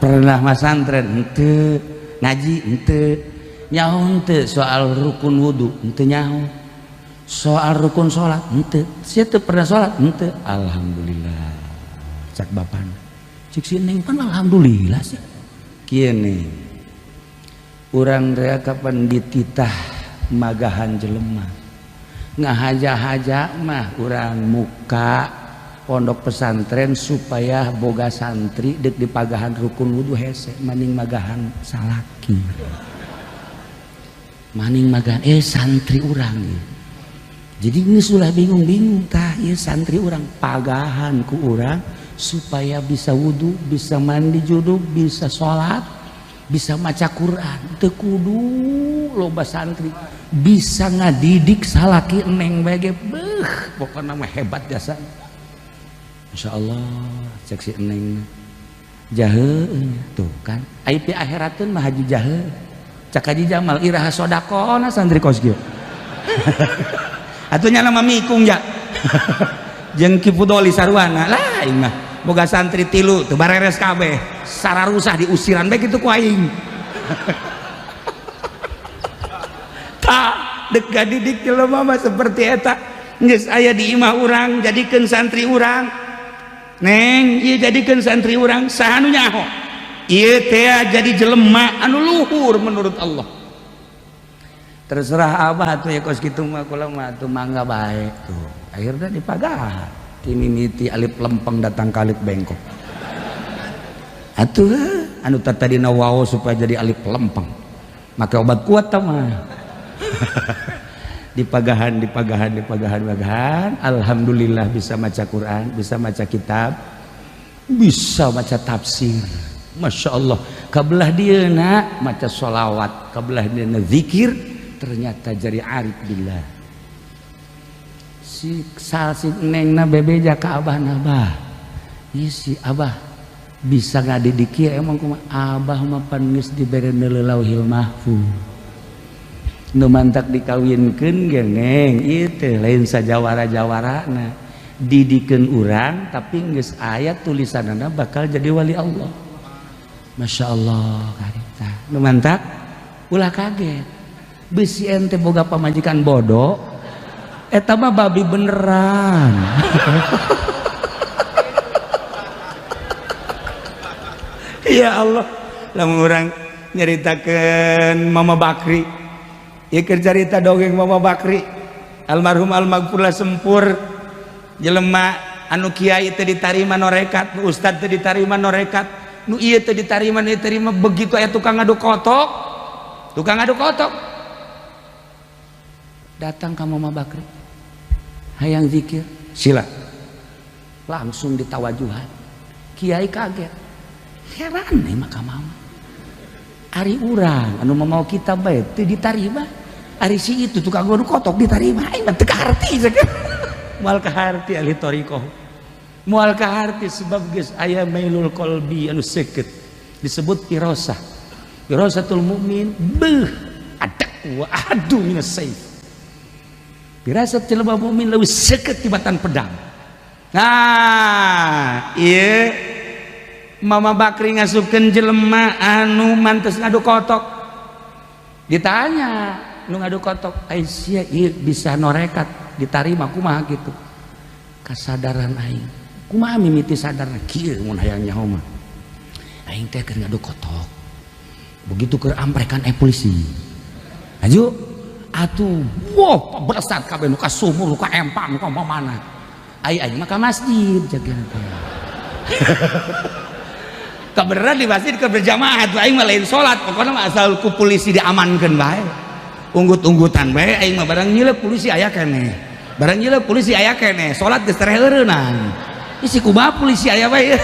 Speaker 1: pernah masantren henteu ngaji henteu nyaho henteu soal rukun wudu henteu nyaho soal rukun sholat henteu sia teu pernah sholat henteu alhamdulillah cak bapana cik si neng pan alhamdulillah sih kieu neng urang teh kapan dititah magahan jelema ngahaja-haja mah urang muka pondok pesantren supaya boga santri dek di pagahan rukun wudu hese maning magahan salaki maning magahan santri urang jadi geus ulah bingung-bingung tah ieu santri urang pagahan ku urang supaya bisa wudu bisa mandi junub bisa sholat bisa maca Quran teu kudu loba santri bisa ngadidik salaki eneng bage beuh pokona mah hebat jasa insyaallah cek si eneng jahe tuh kan aya pi akhirateun mah haji jahe cak Haji Jamal iraha sodakona santri kos kieu atunya nama mikung ya jeung Kipudoli sarwana lain mah boga santri tilu teu bareres kabeh sararusah diusiran bae kitu ku aing tak dek gadidik jelema mah seperti eta geus aya di imah urang jadikeun santri urang neng ieu jadikeun santri urang saha nu nyaho ieu teh jadi jelema anu luhur menurut Allah terserah abah tuh ya kos kitu mah kula mah tuh mangga bae tuh akhirnya dipagahan timimiti alif lempeng datang kalip bengkok atuh anu tadina wao supaya jadi alif lempeng make obat kuat mah dipagahan alhamdulillah bisa maca Quran bisa maca kitab bisa maca tafsir masya Allah kabelah dieuna maca sholawat kabelah dieuna zikir ternyata jadi arif billah si nengna bebeja ka abahna bah ieu si abah bisa ngadidik kieu emang kumaha abah mah pan geus dibere lauhil mahfuz nu mantak dikawinkeun ge neng ieu teh lain sajawara-jawarana didikeun urang tapi geus aya tulisanana bakal jadi wali Allah masya Allah karita nu mantak ulah kaget bisi ente boga pamajikan bodoh eta mah babi beneran ya Allah lamun urang nyaritakeun Mama Bakri ieu keur carita dongeng Mama Bakri almarhum almaghfurlah sempur jelema anu kiai teu ditarima norekat nu ustad teu ditarima norekat nu ieu teu ditarima begitu aya tukang adu kotok datang ke Mama Bakri hayang zikir sila langsung ditawajuhan kiai kaget heran nih maka mama ari urang anu mau kita bae teu ditarima ari si itu tukang adu kotok ditarima aing mah teu karti moal kaharti ahli thariqah moal kaharti sebab geus aya mailul qalbi anu seukeut disebut firasatul mukmin adak wa adu minas saif firasat jelema mukmin leuwih seukeut tibatan pedang. Nah ieu Mama Bakri ngasupkeun jelema anu mantes ngadu kotok ditanya nu ngadu kotok Aisyah ieu bisa norekat ditarima kumaha gitu kasadaran aing kumaha mimiti sadarna kieu mun hayang nyaho mah aing teh keur ngadu kotok begitu keur amprekan polisi aju atuh wah beresat kabeh nu ka sumur nu ka empang nu ka mana aing mah ka masjid jagaan teh kebenaran di masjid ke berjamaah tuh aing mah lain salat pokoknya mah asal ku polisi diamankeun bae unggut-unggutan bae aing mah barang nyileuk polisi aya keneh barang nyileuk polisi aya keneh salat geus tere heureunan isi kumaha polisi aya bae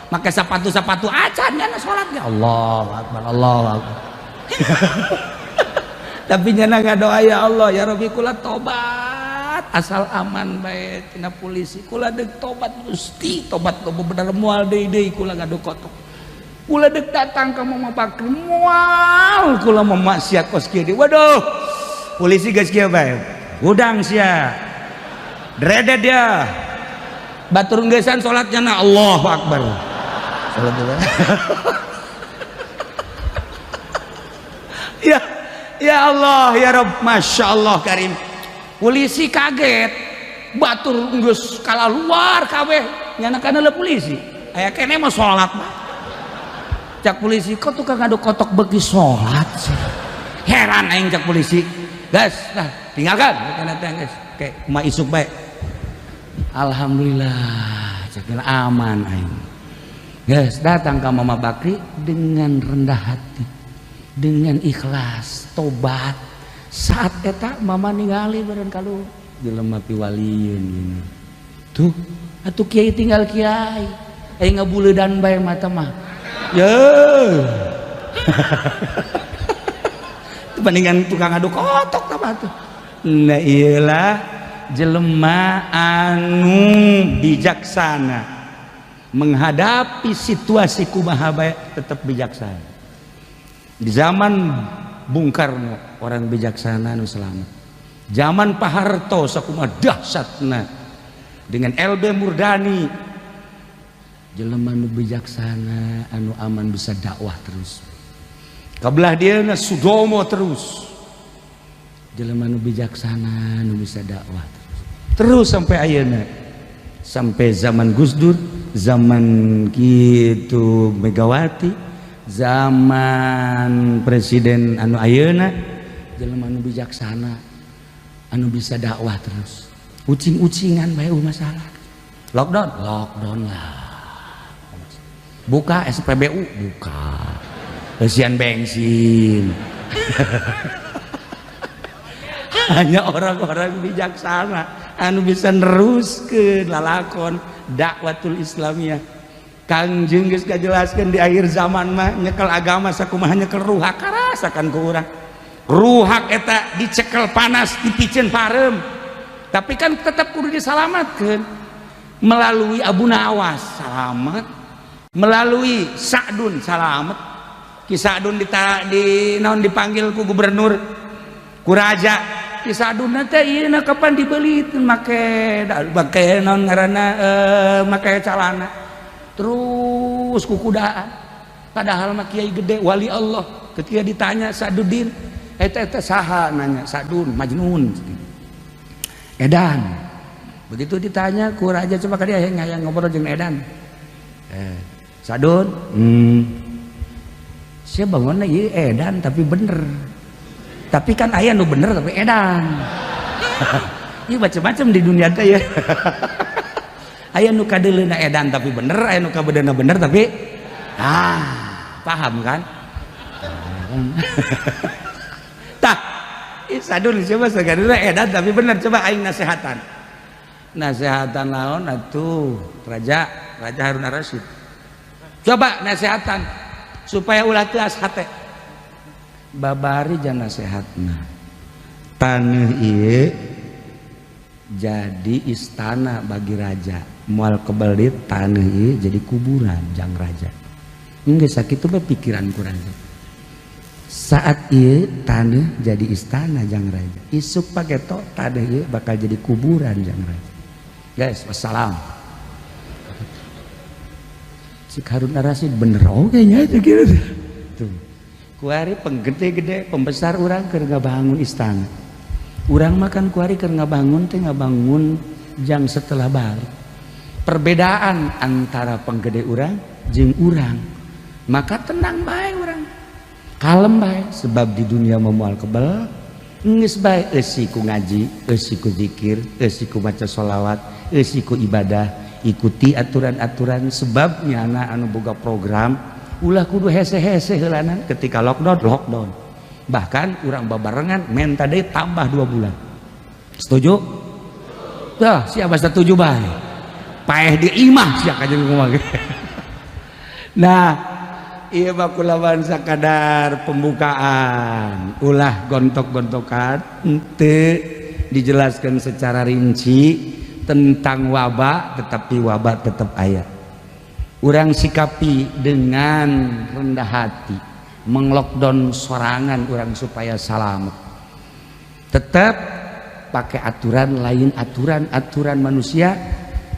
Speaker 1: make sepatu acan nya salat ya Allahu akbar Allahu akbar tapi nya ngadoa ya Allah ya Rabbi kula tobat asal aman bae tina polisi kula deuk tobat Gusti tobat lo bener moal deui kula ngadu kotok kula deuk datang ka Mama Bakri moal kula memaksiat kos kieu deui waduh polisi geus kieu bae udang sia dredet dia batur geesan salatnya na Allahu akbar salat dulu ya Allah ya Rabb Masya Allah Karim polisi kaget batur geus kalaluar kabeh nyanakan le polisi aya keneh mah salat mah cak polisi kok tukang ngadu kotok beuki salat sih heran aing cak polisi gas nah tinggalkan kana teh geus oke kumaha isuk bae alhamdulillah cak aman aing geus datang ka Mama Bakri dengan rendah hati dengan ikhlas tobat saat eta mama ningali beren kalau jelema piwalieun ini tuh atuh kiai tinggal kiai ngabuleudan bae mata mah ye bandingan tukang adu kotok tah tuh nah iyalah jelema anu bijaksana menghadapi situasi kumaha bae tetap bijaksana di zaman Bung Karno orang bijaksana anu selamat zaman Pak Harto sakumaha dahsyatna dengan LB Murdani jelema anu bijaksana anu aman bisa dakwah terus kabelah dieuna Sudomo terus jelema anu bijaksana anu bisa dakwah terus sampai ayeuna sampai zaman Gus Dur zaman kitu Megawati zaman presiden anu ayeuna jelema anu bijaksana anu bisa dakwah terus ucing-ucingan bae masalah lockdown lah buka SPBU buka kesian bensin hanya orang-orang bijaksana anu bisa neruskeun lalakon dakwatul Islamiyah Kangjeng geus kajelaskeun di akhir zaman mah nyekel agama sakumaha nyekel ruhak karasakan ku urang ruhak eta dicekel panas dipicen parem tapi kan tetap kudu disalamatkeun melalui Abu Nawas salamet melalui Sa'dun salamet Ki Sa'dun di naon dipanggil ku gubernur ku raja Ki Sa'dun teh ieu kapan dibeuliteun make naon ngaranna make calana terus kukudaan padahal mah kiai gede wali Allah ketika ditanya Sa'duddin eta saha nanya Sa'dun Majnun edan begitu ditanya ku raja coba ka dia yang ngobrol jeung edan Sa'dun sia bangunna ieu edan tapi bener tapi kan aya nu bener tapi edan ieu macam-macam di dunia teh ya aya nu kadeuleuna edan tapi bener aya nu kabeudana bener tapi paham kan tah Sa'dun coba sagaduna edan tapi bener coba aing nasehatan naon atuh Raja Harun Ar-Rasyid coba nasehatan supaya ulah teu hate babari jangan nasehatna taneuh ieu jadi istana bagi raja, moal kebelit tanah ieu jadi kuburan jang raja. Geus sakitu mah pikiran kurang. Saat ieu tanah jadi istana jang raja, isuk pageto tanah ieu bakal jadi kuburan jang raja. Guys, wassalam. Si Harun Ar-Rasyid bener oge nya itu gitu. Tuh. Kuari penggede-gede pembesar urang keur ngabangun istana. Urang makan kuari keur ngabangun teh ngabangun jang setelah balik. Perbedaan antara penggede urang jeung urang. Maka tenang bae urang. Kalem bae sebab di dunia moal kebel geus bae eusi ku ngaji, eusi ku zikir, eusi ku maca sholawat, eusi ku ibadah. Ikuti aturan-aturan sebabnya anak anu boga program ulah kudu hese-hese heulanan ketika lockdown bahkan urang babarengan menta deui tambah 2 bulan. Setuju? Tah siapa setuju bae paeh di imah sia ka jeung kumaha. Nah ieu mah kulawan sakadar pembukaan ulah gontok-gontokan henteu dijelaskan secara rinci tentang wabah, tetapi wabah tetap aya. Urang sikapi dengan rendah hati, menglockdown sorangan urang supaya selamat. Tetap pakai aturan lain aturan manusia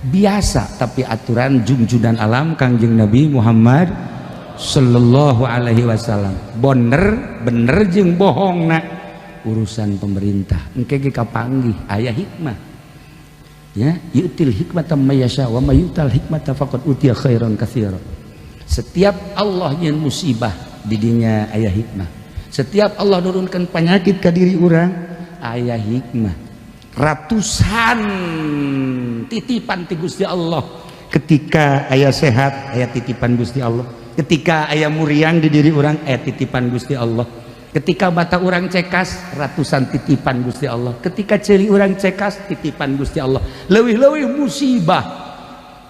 Speaker 1: biasa, tapi aturan junjunan alam Kangjeng Nabi Muhammad sallallahu alaihi wasallam. Bener jeung bohongna urusan pemerintah. Engke ge kapanggih aya hikmah. Ya, yu'til hikmata may yasha wa may yu'tal hikmata faqad utiya khairan katsiran. Setiap Allah nyeun musibah di dinya aya hikmah. Setiap Allah nurunkan penyakit ke diri urang aya hikmah. Ratusan titipan ti Gusti Allah. Ketika aya sehat aya titipan Gusti Allah. Ketika aya muriang di diri urang aya titipan Gusti Allah. Ketika mata orang cekas ratusan titipan Gusti Allah. Ketika ceri orang cekas titipan Gusti Allah. Leuwih-leuwih musibah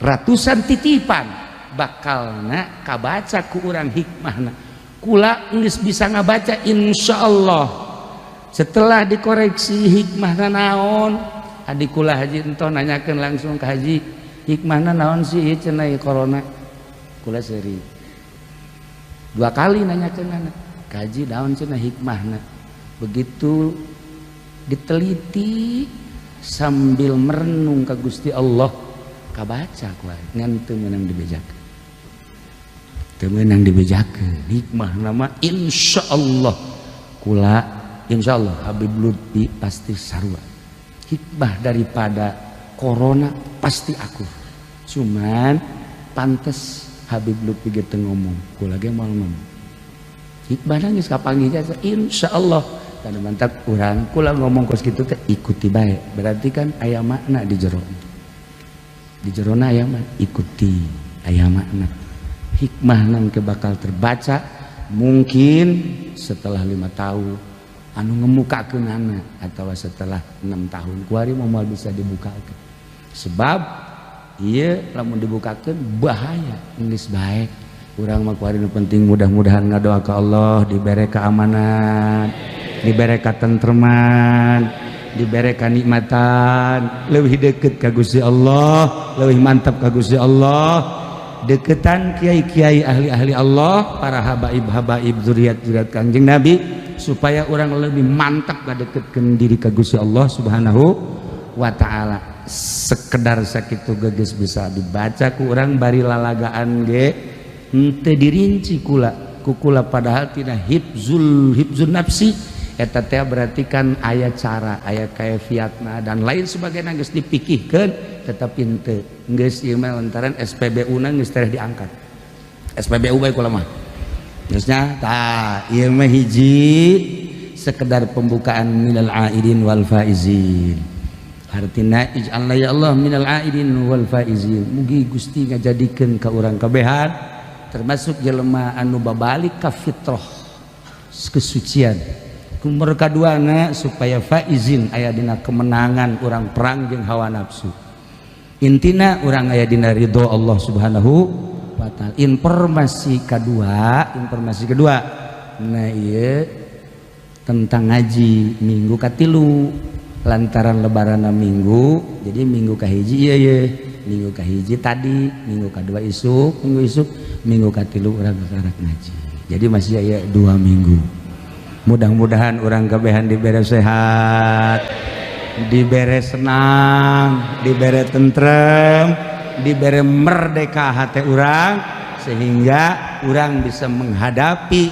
Speaker 1: ratusan titipan bakalna kabaca ku urang hikmahna. Kula geus bisa ngabaca insyaallah. Setelah dikoreksi hikmahna naon? Adik kula haji entoh nanyakeun langsung ke haji, hikmahna naon sih cenah corona? Kula seri 2 kali nanyakeun anak. Kaji daun cenah hikmahna. Begitu diteliti sambil merenung ka Gusti Allah kabaca kuat ngan teu meunang dibejakeun. Teu meunang dibejakeun hikmahna mah insyaallah kula insyaallah Habib Lutfi pasti sarua. Hikmah daripada corona pasti aku. Cuman pantes Habib Lutfi ge teu ngomong, kula ge moal ngomong. Hikmahna geus kapanggih jasa insyaallah kana mantap urang kula ngomong kos kitu teh ikuti bae berarti kan aya makna di jero. Di jerona aya mah ikuti aya makna. Hikmah ke bakal terbaca mungkin setelah 5 tahun anu ngemukakeun anak atau setelah 6 tahun kuari moal bisa dibukakeun. Sebab ieu lamun dibukakeun bahaya geus bae. Urang mah kuari nu penting mudah-mudahan ngadoa ka Allah dibere keamanan, dibere katentreman, dibere kanikmatan, leuwih deukeut ka Gusti Allah, leuwih mantap ka Gusti Allah, deketan kiai-kiai ahli-ahli Allah, para habaib-habaib zuriat-zuriat Kangjeng Nabi supaya orang lebih mantap ngadeketkeun diri ka Gusti Allah Subhanahu wa taala. Sekedar sakitu geus bisa dibaca ku urang bari lalagaan ge henteu dirinci kula padahal tina hibzun nafsi eta teh berarti kan aya cara aya kaifiatna dan lain sebagainya geus dipikirkeun tetapi henteu geus ieu mah lantaran SPBU na geus teh diangkat SPBU bae kula mah geus nya tah ieu mah hiji sekedar pembukaan minal aidin wal faizin artina ij'alna ya Allah minal aidin wal faizin mugi Gusti ngajadikeun ka urang kabehan termasuk jelema anu babalik ka fitrah kesucian kumur kaduana supaya faizin aya dina kemenangan urang perang jeung hawa nafsu intina urang aya dina ridho Allah Subhanahu wa taala. Informasi kedua nah ieu tentang ngaji minggu katilu lantaran lebaran minggu jadi minggu kahiji ya minggu kahiji tadi minggu kedua isuk minggu katilu urang karak ngaji jadi masih ya 2 minggu mudah-mudahan orang kabehan dibere sehat dibere senang dibere tentrem dibere merdeka hati orang sehingga orang bisa menghadapi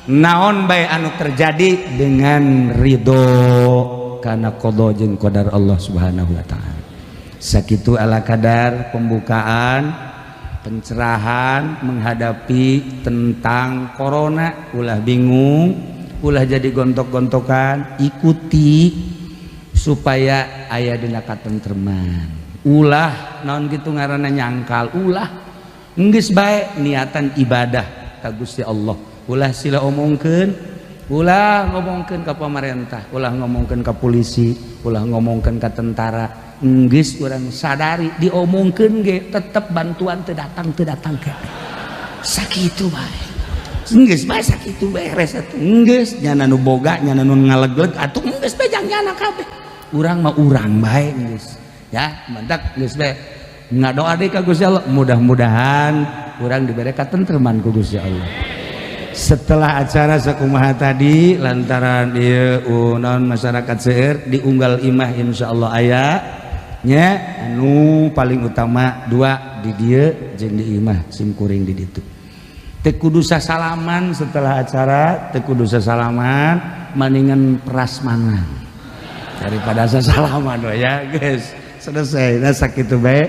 Speaker 1: naon bae anu terjadi dengan ridho karena qada jeung qadar Allah Subhanahu wa taala. Sakitu ala kadar pembukaan pencerahan menghadapi tentang corona ulah bingung ulah jadi gontok-gontokan ikuti supaya aya dina katentreman ulah naon kitu ngaranna nyangkal ulah geus bae niatan ibadah ka Gusti Allah ulah sila omongkeun ulah ngomongkeun ka pemerintah ulah ngomongkeun ka polisi ulah ngomongkeun ka tentara geus urang sadari diomongkeun ge tetep bantuan teu datang ke sakitu bae geus bae sakitu bae res atuh geus nyana nu boga nyana nu ngalegleg atuh geus bae jang nyana kabeh urang mah urang bae geus ya mantap geus bae ngadoa deui ka Gusti Allah mudah-mudahan urang dibere katentreman ku Gusti Allah. Setelah acara sakumaha tadi lantaran ieu unon masyarakat seueur diunggal imah insyaallah aya nya anu paling utama 2 di dieu jeung di imah simkuring di ditu teu kudu sasalaman setelah acara teu kudu sasalaman maningan prasmanan daripada sasalaman we ya guys selesai nah sakitu bae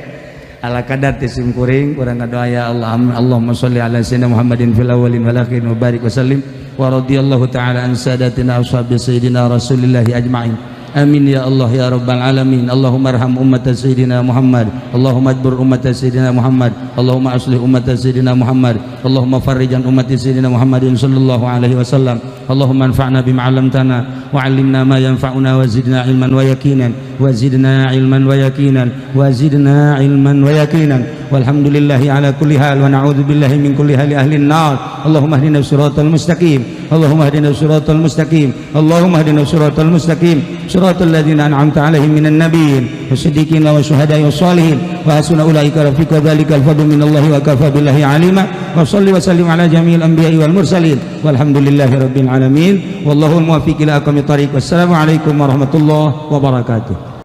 Speaker 1: ala kadar tisim kuring urang ngadoa ya Allah Allahumma sholli ala sayyidina Muhammadin fil awwalin wal akhirin wa barik wa sallim wa radhiyallahu ta'ala an sadatina ashabi sayyidina Rasulillah ajma'in amin ya Allah ya rabbal alamin Allahumma arham ummat sayyidina Muhammad Allahumma adbur ummat sayyidina Muhammad Allahumma aslih ummat sayyidina Muhammad Allahumma farrijan ummat sayyidina Muhammadin sallallahu alaihi wasallam Allahumma anfa'na bima 'allamtana wa 'allimna ma yanfa'una wa zidna ilman wa yaqinan wa zidna ilman wa yaqinan wa zidna ilman wa yaqinan walhamdulillahi ala kulli hal wa na'udzu billahi min kulli hali ahli an-nar Allahumma hdina siratal mustaqim Allahumma hdina siratal mustaqim Allahumma hdina siratal mustaqim siratal ladzina an'amta 'alaihim minan nabiyyin wasiddiqin wa syuhada'i wassalihin wa hasuna ulaika rafiqa dzalikal fadlu minallahi wa kafa billahi 'alima wa shalli wa sallim ala jami'il anbiya'i wal mursalin walhamdulillahi rabbil alamin wallahu muwaffiq ila aqwamit thariq wassalamu alaikum warahmatullahi wabarakatuh.